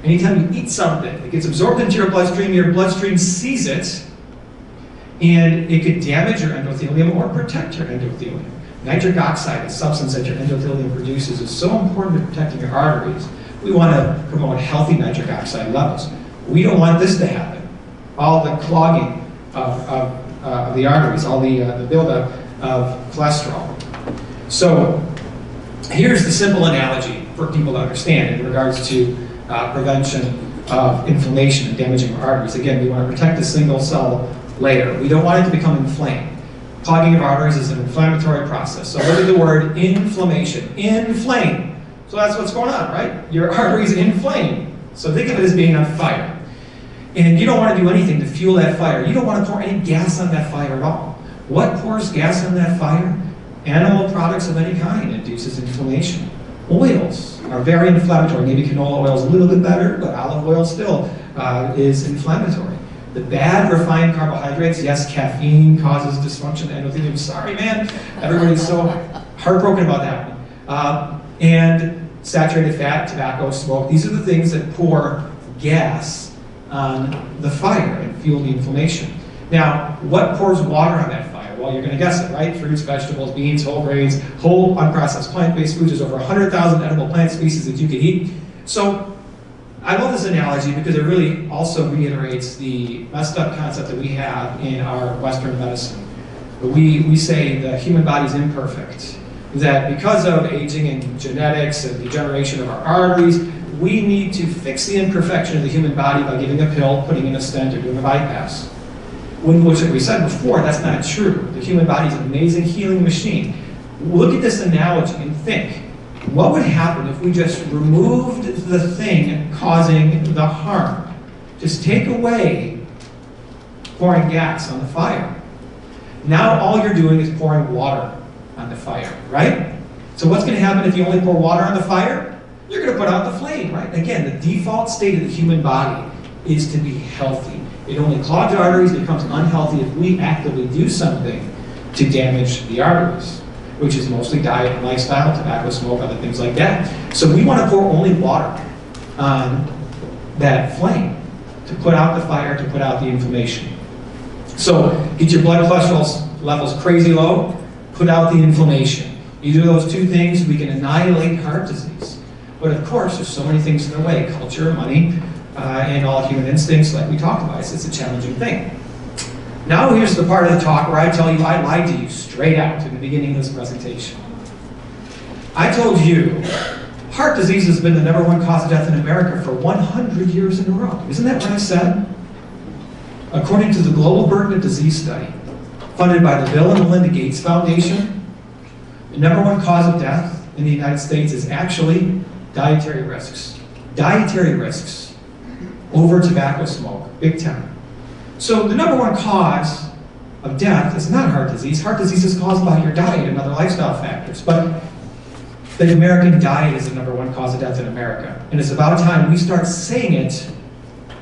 Anytime you eat something, it gets absorbed into your bloodstream sees it, and it could damage your endothelium or protect your endothelium. Nitric oxide, a substance that your endothelium produces, is so important to protecting your arteries. We want to promote healthy nitric oxide levels. We don't want this to happen. All the clogging of the arteries, all the buildup of cholesterol. So here's the simple analogy for people to understand in regards to prevention of inflammation and damaging our arteries. Again, we want to protect the single cell layer. We don't want it to become inflamed. Clogging of arteries is an inflammatory process. So look at the word inflammation. Inflame. So that's what's going on, right? Your arteries inflame. So think of it as being on fire. And you don't want to do anything to fuel that fire. You don't want to pour any gas on that fire at all. What pours gas on that fire? Animal products of any kind induces inflammation. Oils are very inflammatory. Maybe canola oil is a little bit better, but olive oil still is inflammatory. The bad refined carbohydrates, yes, caffeine causes dysfunction of the endothelium. Sorry, man. Everybody's so heartbroken about that one. And saturated fat, tobacco, smoke, these are the things that pour gas on the fire and fuel the inflammation. Now, what pours water on that fire? Well, you're going to guess it, right? Fruits, vegetables, beans, whole grains, whole unprocessed plant-based foods. There's over 100,000 edible plant species that you can eat. So I love this analogy because it really also reiterates the messed up concept that we have in our Western medicine. We say the human body is imperfect, that because of aging and genetics and degeneration of our arteries, we need to fix the imperfection of the human body by giving a pill, putting in a stent, or doing a bypass. Which we said before, that's not true. The human body is an amazing healing machine. Look at this analogy and think, what would happen if we just removed the thing causing the harm? Just take away pouring gas on the fire. Now all you're doing is pouring water on the fire, right? So what's going to happen if you only pour water on the fire? You're going to put out the flame, right? Again, the default state of the human body is to be healthy. It only clogs arteries, becomes unhealthy if we actively do something to damage the arteries, which is mostly diet and lifestyle, tobacco, smoke, other things like that. So we want to pour only water on that flame to put out the fire, to put out the inflammation. So get your blood cholesterol levels crazy low, put out the inflammation. You do those two things, we can annihilate heart disease. But of course, there's so many things in the way, culture, money, and all human instincts like we talked about. It's a challenging thing. Now here's the part of the talk where I tell you I lied to you straight out in the beginning of this presentation. I told you Heart disease has been the #1 cause of death in America for 100 years in a row. Isn't that what I said? According to the Global Burden of Disease Study, funded by the Bill and Melinda Gates Foundation, the #1 cause of death in the United States is actually dietary risks. Dietary risks over tobacco smoke, big time. So the #1 cause of death is not heart disease. Heart disease is caused by your diet and other lifestyle factors. But the American diet is the #1 cause of death in America. And it's about time we start saying it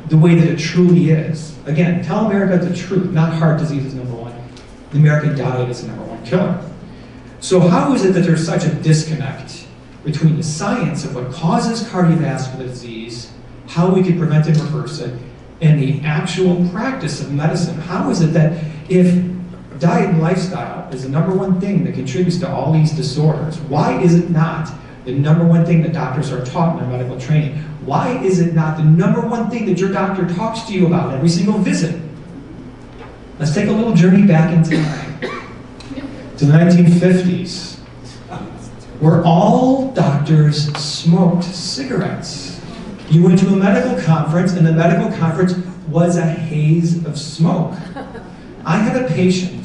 the way that it truly is. Again, tell America the truth, not heart disease is #1. The American diet is the #1 killer. So how is it that there's such a disconnect between the science of what causes cardiovascular disease, how we can prevent and reverse it, and the actual practice of medicine? How is it that if diet and lifestyle is the #1 thing that contributes to all these disorders, why is it not the #1 thing that doctors are taught in their medical training? Why is it not the #1 thing that your doctor talks to you about every single visit? Let's take a little journey back in time to the 1950s, where all doctors smoked cigarettes. You went to a medical conference, and the medical conference was a haze of smoke. I had a patient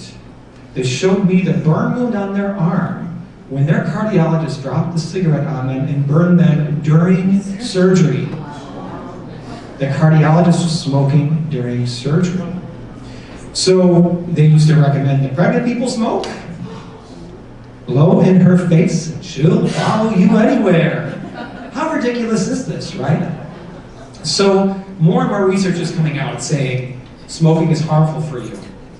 that showed me the burn wound on their arm when their cardiologist dropped the cigarette on them and burned them during surgery. The cardiologist was smoking during surgery. So they used to recommend that pregnant people smoke. Blow in her face and she'll follow you anywhere. How ridiculous is this, right? So more and more research is coming out saying smoking is harmful for you.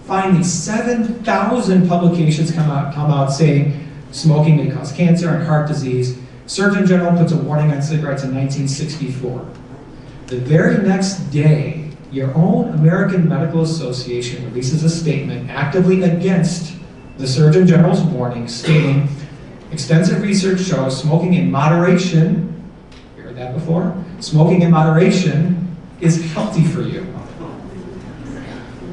Finally, 7,000 publications come out saying smoking may cause cancer and heart disease. Surgeon General puts a warning on cigarettes in 1964. The very next day, your own American Medical Association releases a statement actively against the Surgeon General's warning, stating, extensive research shows smoking in moderation, you heard that before? Smoking in moderation is healthy for you.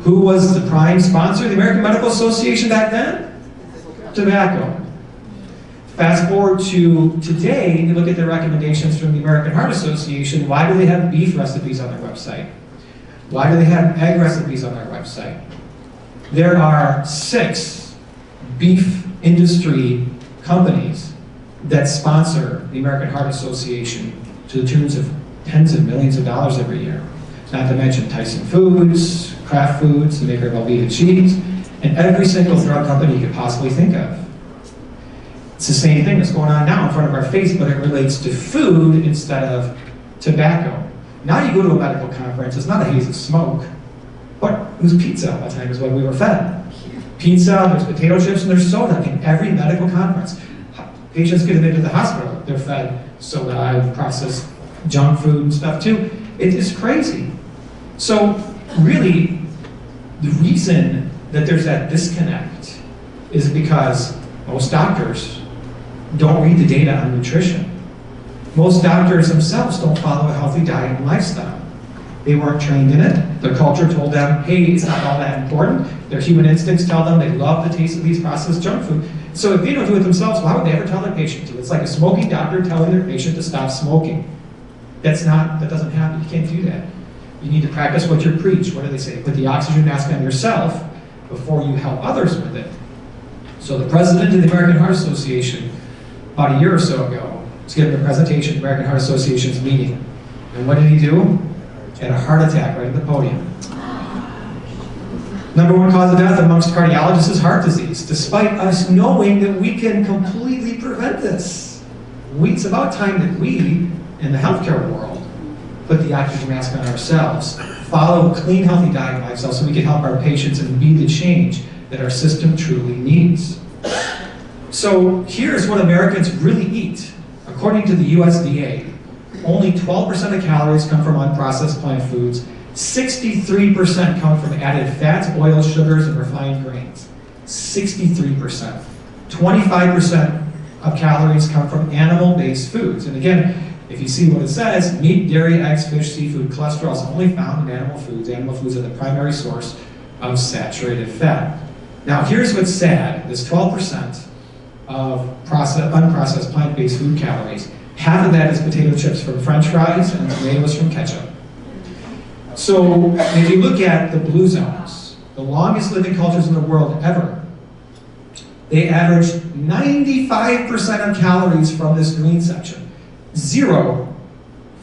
Who was the prime sponsor of the American Medical Association back then? Tobacco. Fast forward to today, you look at the recommendations from the American Heart Association. Why do they have beef recipes on their website? Why do they have egg recipes on their website? There are 6 beef industry companies that sponsor the American Heart Association to the tunes of tens of millions of dollars every year. Not to mention Tyson Foods, Kraft Foods, the maker of Velveeta cheese, and every single drug company you could possibly think of. It's the same thing that's going on now in front of our face, but it relates to food instead of tobacco. Now you go to a medical conference, it's not a haze of smoke, but it was pizza all the time is what we were fed. Pizza, there's potato chips, and there's soda in every medical conference. Patients get admitted to the hospital, they're fed soda and processed junk food and stuff too. It is crazy. So really, the reason that there's that disconnect is because most doctors don't read the data on nutrition. Most doctors themselves don't follow a healthy diet and lifestyle. They weren't trained in it. Their culture told them, hey, it's not all that important. Their human instincts tell them they love the taste of these processed junk food. So if they don't do it themselves, why would they ever tell their patient to? It's like a smoking doctor telling their patient to stop smoking. That doesn't happen. You can't do that. You need to practice what you preach. What do they say? Put the oxygen mask on yourself before you help others with it. So the president of the American Heart Association, about a year or so ago, was giving a presentation at the American Heart Association's meeting. And what did he do? He had a heart attack right at the podium. #1 cause of death amongst cardiologists is heart disease, despite us knowing that we can completely prevent this. It's about time that we, in the healthcare world, put the oxygen mask on ourselves, follow a clean, healthy diet and lifestyle so we can help our patients and be the change that our system truly needs. So here's what Americans really eat. According to the USDA, only 12% of calories come from unprocessed plant foods, 63% come from added fats, oils, sugars, and refined grains. 63%. 25% of calories come from animal-based foods. And again, if you see what it says, meat, dairy, eggs, fish, seafood, cholesterol is only found in animal foods. Animal foods are the primary source of saturated fat. Now here's what's sad, this 12% of unprocessed plant-based food calories, Half of that is potato chips from French fries, and tomatoes from ketchup. So if you look at the blue zones, the longest living cultures in the world ever, they average 95% of calories from this green section, 0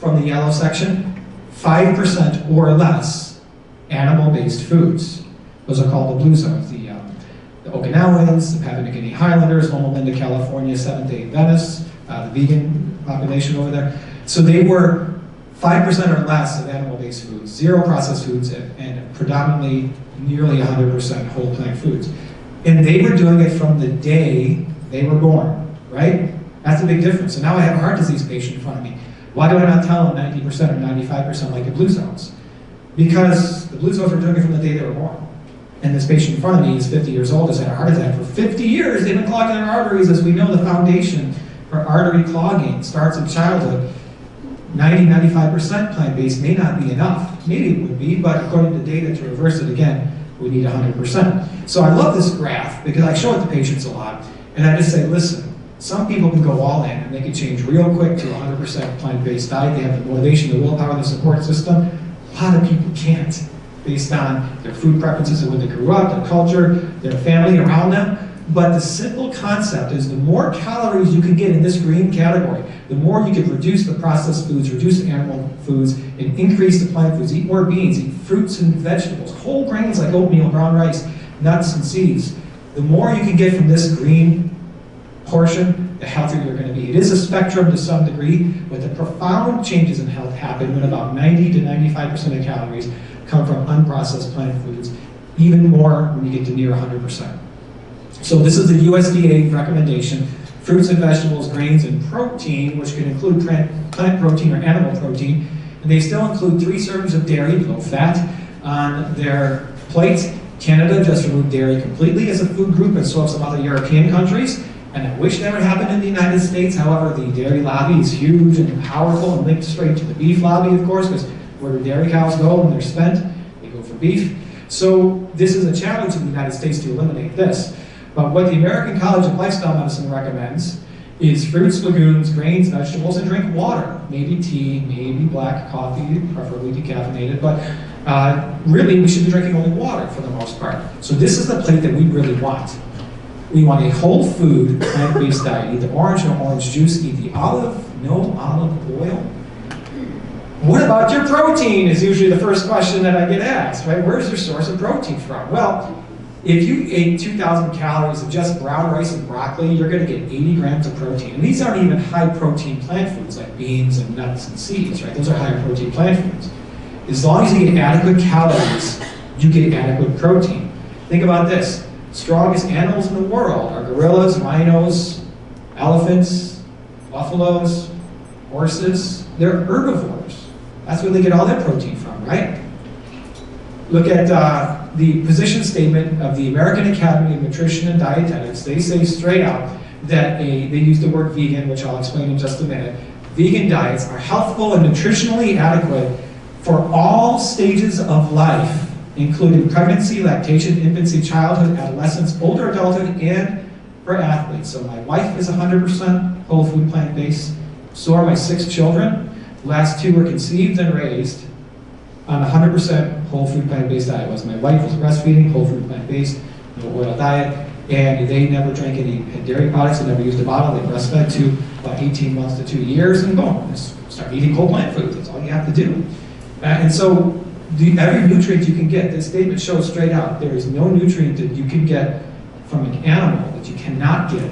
from the yellow section, 5% or less animal-based foods. Those are called the blue zones. The Okinawans, the Papua New Guinea Highlanders, Loma Linda, California, Seventh-day Adventists, the vegan population over there. So they were 5% or less of animal-based foods, 0 processed foods, and predominantly nearly 100% whole plant foods. And they were doing it from the day they were born, right? That's a big difference. So now I have a heart disease patient in front of me. Why do I not tell them 90% or 95% like the blue zones? Because the blue zones were doing it from the day they were born. And this patient in front of me is 50 years old, has had a heart attack. For 50 years, they've been clogging their arteries. As we know, the foundation for artery clogging starts in childhood. 90-95% plant-based may not be enough. Maybe it would be, but according to data, to reverse it again, we need 100%. So I love this graph because I show it to patients a lot, and I just say, listen, some people can go all in and they can change real quick to 100% plant-based diet. They have the motivation, the willpower, the support system. A lot of people can't, based on their food preferences and where they grew up, their culture, their family around them. But the simple concept is the more calories you can get in this green category, the more you can reduce the processed foods, reduce the animal foods, and increase the plant foods. Eat more beans, eat fruits and vegetables, whole grains like oatmeal, brown rice, nuts and seeds. The more you can get from this green portion, the healthier you're going to be. It is a spectrum to some degree, but the profound changes in health happen when about 90-95% of calories come from unprocessed plant foods, even more when you get to near 100%. So this is the USDA recommendation: fruits and vegetables, grains, and protein, which can include plant protein or animal protein. And they still include 3 servings of dairy, low fat, on their plate. Canada just removed dairy completely as a food group, and so have some other European countries. And I wish that would happen in the United States. However, the dairy lobby is huge and powerful and linked straight to the beef lobby, of course, because where do dairy cows go when they're spent? They go for beef. So this is a challenge in the United States to eliminate this. But what the American College of Lifestyle Medicine recommends is fruits, legumes, grains, vegetables, and drink water. Maybe tea, maybe black coffee, preferably decaffeinated, but really we should be drinking only water for the most part. So this is the plate that we really want. We want a whole food, plant-based diet. Eat the orange, no orange juice. Eat the olive, no olive oil. What about your protein is usually the first question that I get asked, right? Where's your source of protein from? Well, if you ate 2,000 calories of just brown rice and broccoli, you're going to get 80 grams of protein. And these aren't even high-protein plant foods like beans and nuts and seeds, right? Those are higher-protein plant foods. As long as you get adequate calories, you get adequate protein. Think about this. Strongest animals in the world are gorillas, rhinos, elephants, buffaloes, horses. They're herbivores. That's where they get all their protein from, right? Look at the position statement of the American Academy of Nutrition and Dietetics. They say straight out that they use the word vegan, which I'll explain in just a minute. Vegan diets are healthful and nutritionally adequate for all stages of life, including pregnancy, lactation, infancy, childhood, adolescence, older adulthood, and for athletes. So my wife is 100% whole food plant-based. So are my 6 children. The last 2 were conceived and raised on a 100% whole food plant-based diet. My wife was breastfeeding, whole food plant-based, no oil diet, and they never drank any dairy products. They never used a bottle. They breastfed to about 18 months to 2 years, and boom, just start eating whole plant foods. That's all you have to do. And so every nutrient you can get, this statement shows straight out, there is no nutrient that you can get from an animal that you cannot get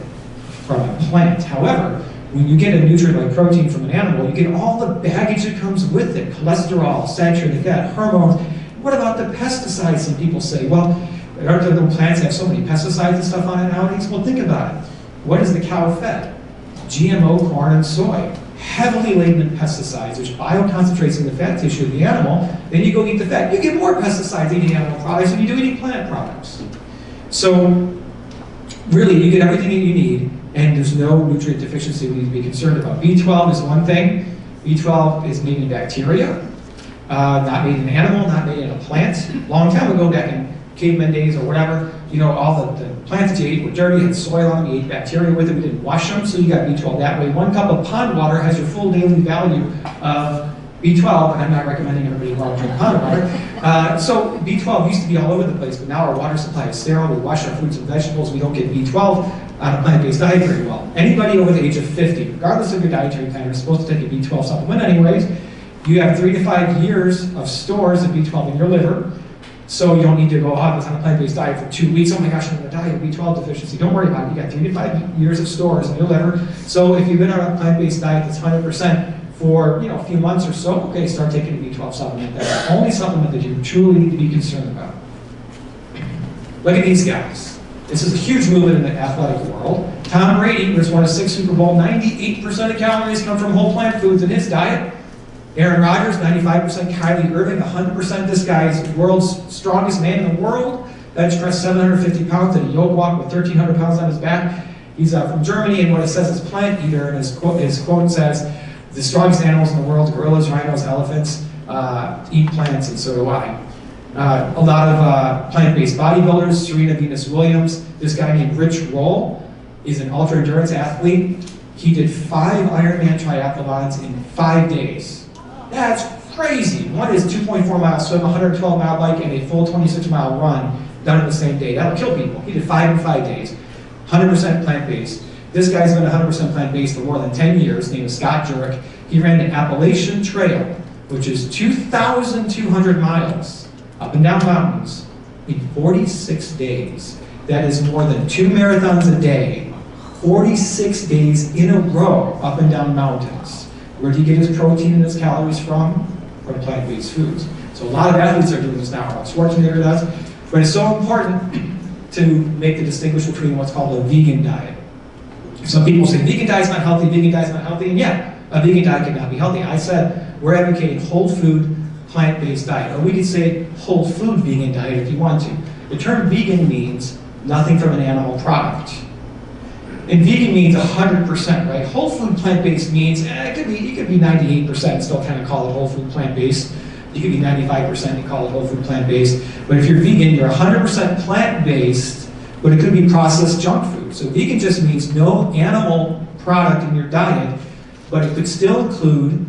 from a plant. However, when you get a nutrient like protein from an animal, you get all the baggage that comes with it: cholesterol, saturated fat, hormones. What about the pesticides? Some people say, well, aren't there the plants have so many pesticides and stuff on it nowadays? Well, think about it. What is the cow fed? GMO corn and soy. Heavily laden in pesticides, which bioconcentrates in the fat tissue of the animal. Then you go eat the fat. You get more pesticides eating animal products than you do eating plant products. So really, you get everything that you need, and there's no nutrient deficiency we need to be concerned about. B12 is one thing. B12 is made in bacteria, not made in an animal, not made in a plant. Long time ago, back in caveman days or whatever, you know, all the plants that you ate were dirty, had soil on them, you ate bacteria with it, we didn't wash them, so you got B12 that way. 1 cup of pond water has your full daily value of B12, and I'm not recommending everybody go out and drink pond water. So B12 used to be all over the place, but now our water supply is sterile, we wash our fruits and vegetables, we don't get B12 on a plant-based diet very well. Anybody over the age of 50, regardless of your dietary plan, is supposed to take a B12 supplement anyways. You have 3 to 5 years of stores of B12 in your liver, so you don't need to go on a plant-based diet for 2 weeks. Oh my gosh, I'm going to die of B12 deficiency. Don't worry about it. You got 3 to 5 years of stores in your liver. So if you've been on a plant-based diet that's 100% for a few months or so, okay, start taking a B12 supplement. That's the only supplement that you truly need to be concerned about. Look at these guys. This is a huge movement in the athletic world. Tom Brady was won 6 Super Bowl. 98% of calories come from whole plant foods in his diet. Aaron Rodgers, 95%. Kylie Irving, 100%. This guy's the world's strongest man in the world. Bench press 750 pounds and a yoke walk with 1,300 pounds on his back. He's from Germany, and what it says is plant eater, and his quote says, the strongest animals in the world, gorillas, rhinos, elephants, eat plants, and so do I. A lot of plant-based bodybuilders, Serena Venus Williams. This guy named Rich Roll is an ultra-endurance athlete. He did 5 Ironman triathlons in 5 days. That's crazy. One is 2.4 mile swim, 112 mile bike, and a full 26 mile run done in the same day. That'll kill people. He did 5 in 5 days. 100% plant-based. This guy's been 100% plant-based for more than 10 years. His name is Scott Jurek. He ran the Appalachian Trail, which is 2,200 miles up and down mountains in 46 days. That is more than 2 marathons a day, 46 days in a row up and down mountains. Where do you get his protein and his calories from? From plant-based foods. So a lot of athletes are doing this now. Arnold Schwarzenegger does. But it's so important to make the distinction between what's called a vegan diet. Some people say vegan diet's not healthy, vegan diet's not healthy, and yeah, a vegan diet cannot be healthy. I said we're advocating whole food, plant-based diet, or we could say whole food vegan diet if you want to. The term vegan means nothing from an animal product. And vegan means 100%, right? Whole food plant-based means, it could be 98% and still kind of call it whole food plant-based. You could be 95% and call it whole food plant-based. But if you're vegan, you're 100% plant-based, but it could be processed junk food. So vegan just means no animal product in your diet, but it could still include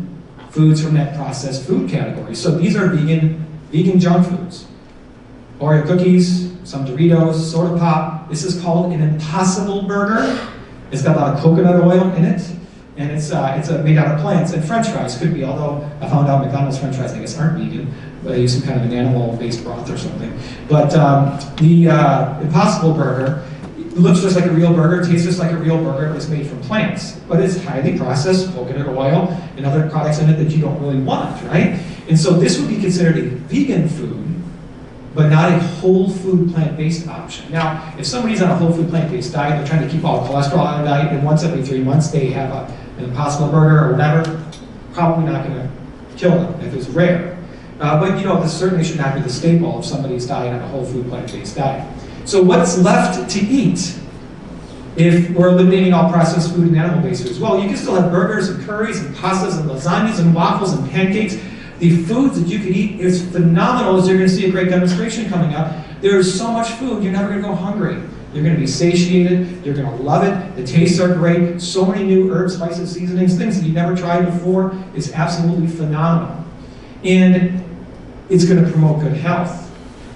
foods from that processed food category. So these are vegan junk foods. Oreo cookies, some Doritos, soda pop. This is called an Impossible Burger. It's got a lot of coconut oil in it, and it's made out of plants. And French fries could be, although I found out McDonald's French fries, I guess, aren't vegan, but they use some kind of an animal-based broth or something. But the Impossible Burger looks just like a real burger, tastes just like a real burger, but it's made from plants. But it's highly processed coconut oil and other products in it that you don't really want, right? And so this would be considered a vegan food, but not a whole food plant-based option. Now, if somebody's on a whole food plant-based diet, they're trying to keep all cholesterol on their diet, and once every 3 months they have an Impossible Burger or whatever, probably not gonna kill them if it's rare. But this certainly should not be the staple of somebody's diet on a whole food plant-based diet. So what's left to eat if we're eliminating all processed food and animal-based foods? Well, you can still have burgers and curries and pastas and lasagnas and waffles and pancakes. The foods that you can eat is phenomenal, as you're going to see a great demonstration coming up. There's so much food, you're never going to go hungry. You're going to be satiated, you're going to love it, the tastes are great, so many new herbs, spices, seasonings, things that you've never tried before. It's absolutely phenomenal. And it's going to promote good health.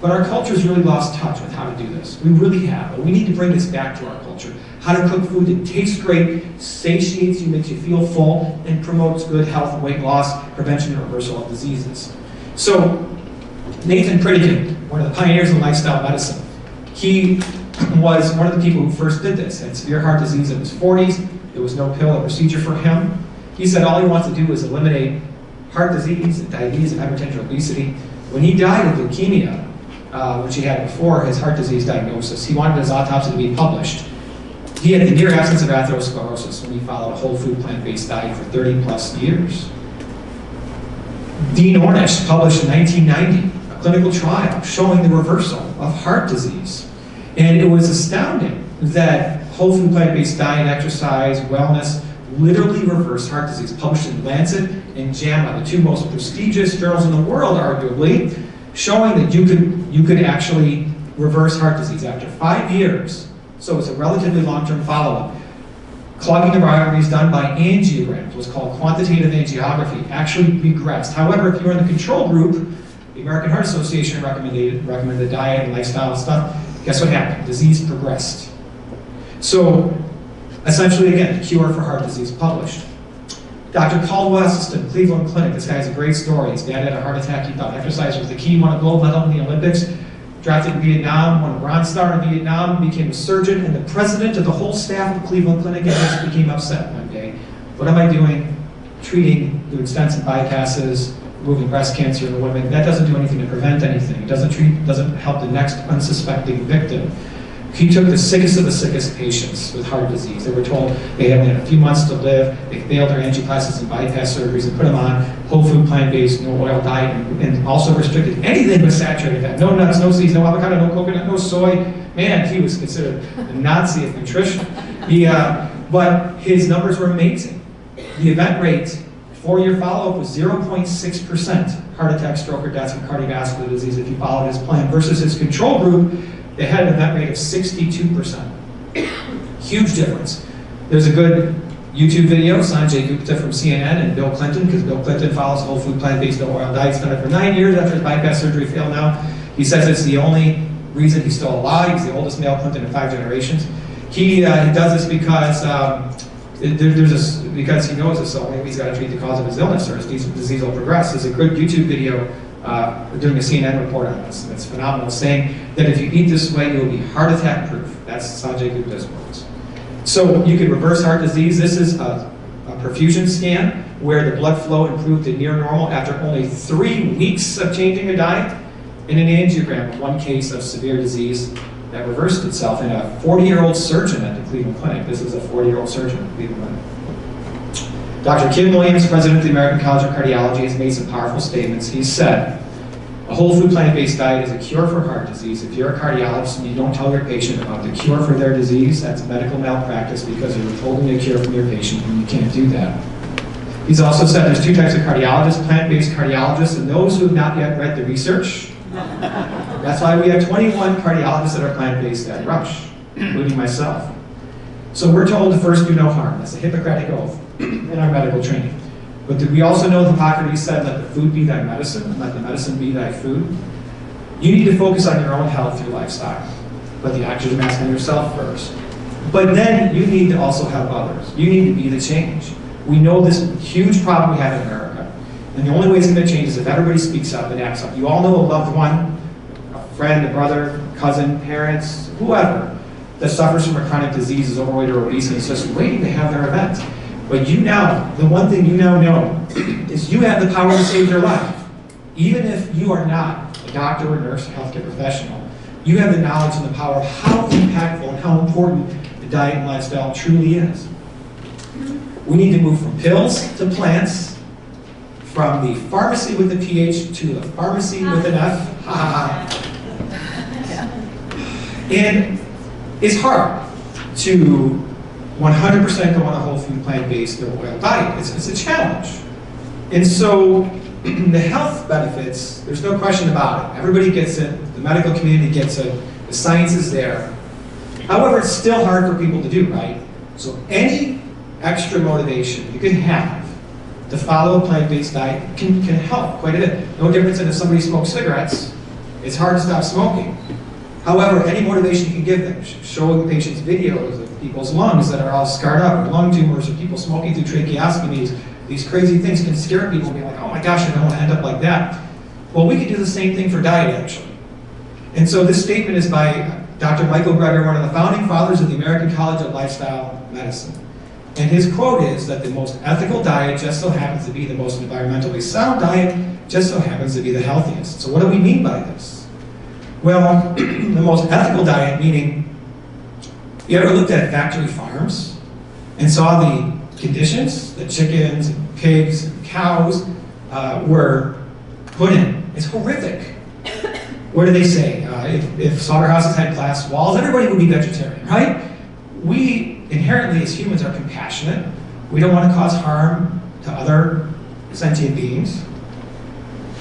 But our culture's really lost touch with how to do this. We really have, but we need to bring this back to our culture. How to cook food that tastes great, satiates you, makes you feel full, and promotes good health, weight loss, prevention, and reversal of diseases. So, Nathan Pritikin, one of the pioneers in lifestyle medicine, he was one of the people who first did this. He had severe heart disease in his 40s. There was no pill or procedure for him. He said all he wants to do is eliminate heart disease, and diabetes, and hypertension, obesity. When he died of leukemia, which he had before his heart disease diagnosis, he wanted his autopsy to be published. He had the near absence of atherosclerosis when he followed a whole food plant-based diet for 30 plus years. Dean Ornish published in 1990 a clinical trial showing the reversal of heart disease. And it was astounding that whole food plant-based diet, exercise, wellness literally reversed heart disease, published in Lancet and JAMA, the 2 most prestigious journals in the world, arguably, showing that you could actually reverse heart disease after 5 years. So it's a relatively long-term follow-up. Clogging of arteries done by angiograms, what's called quantitative angiography, actually regressed. However, if you were in the control group, the American Heart Association recommended diet and lifestyle stuff. Guess what happened? Disease progressed. So essentially, again, the cure for heart disease published. Dr. Caldwell Esselstyn, Cleveland Clinic. This guy has a great story. His dad had a heart attack. He thought exercise was the key. Won a gold medal in the Olympics. Drafted in Vietnam, won a Bronze Star in Vietnam, became a surgeon, and the president of the whole staff of the Cleveland Clinic and just became upset one day. What am I doing? Doing stents and bypasses, removing breast cancer in the women. That doesn't do anything to prevent anything. It doesn't help the next unsuspecting victim. He took the sickest of the sickest patients with heart disease. They were told they had a few months to live. They failed their angioplasties and bypass surgeries and put them on whole food, plant-based, no oil diet, and also restricted anything with saturated fat. No nuts, no seeds, no avocado, no coconut, no soy. Man, he was considered the Nazi of nutrition. But his numbers were amazing. The event rate, 4-year follow-up, was 0.6% heart attack, stroke, or deaths from cardiovascular disease if you followed his plan, versus his control group. They had an event rate of 62%. Huge difference. There's a good YouTube video, Sanjay Gupta from CNN and Bill Clinton, because Bill Clinton follows whole food, plant-based, no oil diet. He's done it for 9 years after his bypass surgery failed now. He says it's the only reason he's still alive. He's the oldest male Clinton in 5 generations. He does this because because he knows this, so maybe he's got to treat the cause of his illness or his disease will progress. There's a good YouTube video doing a CNN report on this. That's phenomenal, saying that if you eat this way, you will be heart attack proof. That's Sanjay Gupta's words. So you can reverse heart disease. This is a perfusion scan where the blood flow improved to near normal after only 3 weeks of changing a diet, and an angiogram of one case of severe disease that reversed itself in a 40-year-old surgeon at the Cleveland Clinic. This is a 40-year-old surgeon at the Cleveland Clinic. Dr. Kim Williams, president of the American College of Cardiology, has made some powerful statements. He said, a whole food plant-based diet is a cure for heart disease. If you're a cardiologist and you don't tell your patient about the cure for their disease, that's medical malpractice because you're withholding a cure from your patient and you can't do that. He's also said there's 2 types of cardiologists, plant-based cardiologists and those who have not yet read the research. That's why we have 21 cardiologists that are plant-based at Rush, including myself. So we're told to first do no harm. That's a Hippocratic oath in our medical training. But we also know Hippocrates said, let the food be thy medicine, let the medicine be thy food. You need to focus on your own health through lifestyle. Put the oxygen mask on yourself first. But then you need to also help others. You need to be the change. We know this huge problem we have in America. And the only way it's going to change is if everybody speaks up and acts up. You all know a loved one, a friend, a brother, cousin, parents, whoever, that suffers from a chronic disease, is overweight or obese, and is just waiting to have their event. But you now, the one thing you now know is you have the power to save their life. Even if you are not a doctor or nurse or healthcare professional, you have the knowledge and the power of how impactful and how important the diet and lifestyle truly is. We need to move from pills to plants, from the pharmacy with a PH to the pharmacy with an F. Ha ha ha. And it's hard to 100% go on a whole food, plant-based, no oil diet. It's a challenge. And so the health benefits, there's no question about it. Everybody gets it. The medical community gets it. The science is there. However, it's still hard for people to do, right? So any extra motivation you can have to follow a plant-based diet can help quite a bit. No difference than if somebody smokes cigarettes. It's hard to stop smoking. However, any motivation you can give them, showing the patients videos of people's lungs that are all scarred up, or lung tumors, or people smoking through tracheostomies, these crazy things can scare people and be like, oh my gosh, I don't want to end up like that. Well, we can do the same thing for diet, actually. And so this statement is by Dr. Michael Greger, one of the founding fathers of the American College of Lifestyle Medicine. And his quote is that the most ethical diet just so happens to be the most environmentally sound diet, just so happens to be the healthiest. So what do we mean by this? Well, the most ethical diet, meaning, you ever looked at factory farms and saw the conditions that chickens and pigs and cows were put in? It's horrific. What do they say? If slaughterhouses had glass walls, everybody would be vegetarian, right? We inherently as humans are compassionate. We don't want to cause harm to other sentient beings.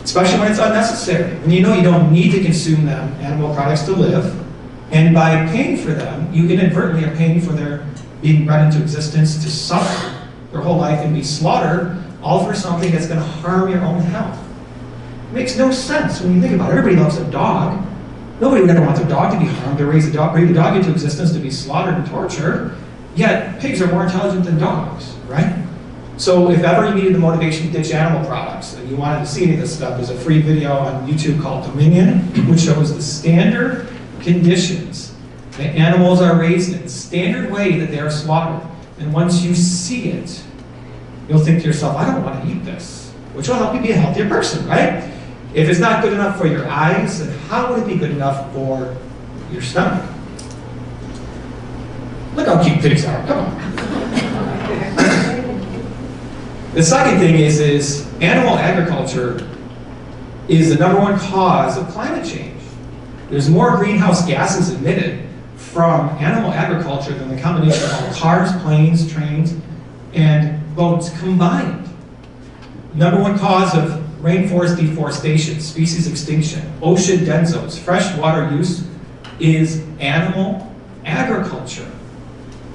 especially when it's unnecessary. When you know you don't need to consume them, animal products to live, and by paying for them, you inadvertently are paying for their being brought into existence to suffer their whole life and be slaughtered, all for something that's going to harm your own health. It makes no sense when you think about it. Everybody loves a dog. Nobody would ever want their dog to be harmed. They raise a dog, bring the dog into existence to be slaughtered and tortured. Yet pigs are more intelligent than dogs, right? So if ever you needed the motivation to ditch animal products and you wanted to see any of this stuff, there's a free video on YouTube called Dominion, which shows the standard conditions that animals are raised in, the standard way that they are slaughtered. And once you see it, you'll think to yourself, I don't want to eat this, which will help you be a healthier person, right? If it's not good enough for your eyes, then how would it be good enough for your stomach? Look how cute pigs are, come on. The second thing is animal agriculture is the #1 cause of climate change. There's more greenhouse gases emitted from animal agriculture than the combination of all cars, planes, trains, and boats combined. #1 cause of rainforest deforestation, species extinction, ocean dead zones, freshwater use is animal agriculture.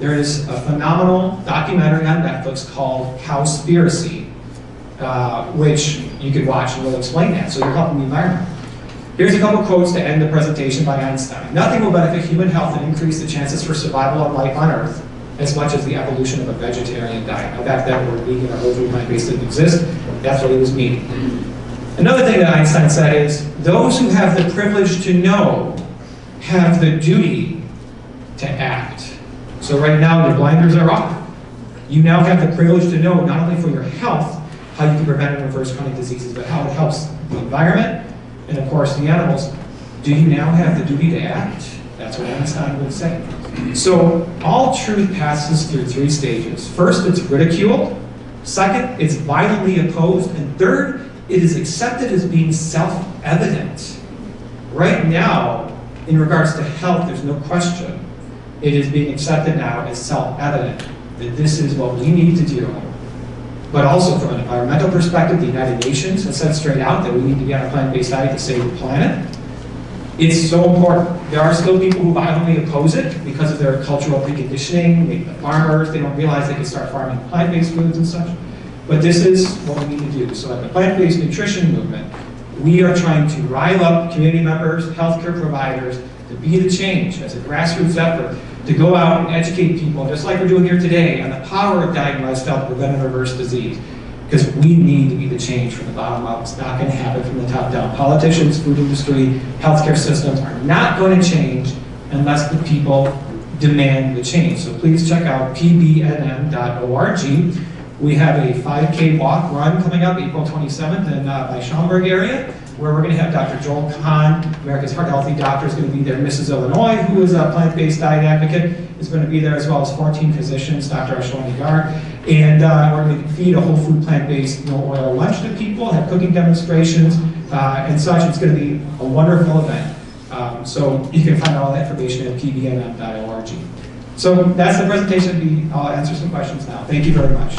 There is a phenomenal documentary on Netflix called Cowspiracy, which you could watch and will explain that, so you're helping the environment. Here's a couple quotes to end the presentation by Einstein. Nothing will benefit human health and increase the chances for survival of life on Earth as much as the evolution of a vegetarian diet. Now back then, where vegan or whole food plant-based didn't exist, that's what he was meaning. Another thing that Einstein said is, those who have the privilege to know have the duty to act. So right now, your blinders are off. You now have the privilege to know, not only for your health, how you can prevent and reverse chronic diseases, but how it helps the environment, and of course the animals. Do you now have the duty to act? That's what Einstein would say. So all truth passes through 3 stages. First, it's ridiculed. Second, it's violently opposed. And third, it is accepted as being self-evident. Right now, in regards to health, there's no question. It is being accepted now as self-evident that this is what we need to do. But also from an environmental perspective, the United Nations has said straight out that we need to be on a plant-based diet to save the planet. It's so important. There are still people who violently oppose it because of their cultural preconditioning, maybe the farmers, they don't realize they can start farming plant-based foods and such. But this is what we need to do. So at the plant-based nutrition movement, we are trying to rile up community members, healthcare providers, to be the change as a grassroots effort, to go out and educate people, just like we're doing here today, on the power of diet and lifestyle to prevent and reverse disease. Because we need to be the change from the bottom up. It's not going to happen from the top down. Politicians, food industry, healthcare systems are not going to change unless the people demand the change. So please check out pbnm.org. We have a 5K walk run coming up April 27th in by Schaumburg area, where we're going to have Dr. Joel Kahn, America's Heart Healthy Doctor, is going to be there. Mrs. Illinois, who is a plant-based diet advocate, is going to be there, as well as 14 physicians, Dr. Ashwani Garg. And we're going to feed a whole food plant-based no-oil lunch to people, have cooking demonstrations, and such. It's going to be a wonderful event. So you can find all that information at pbnm.org. So that's the presentation. I'll answer some questions now. Thank you very much.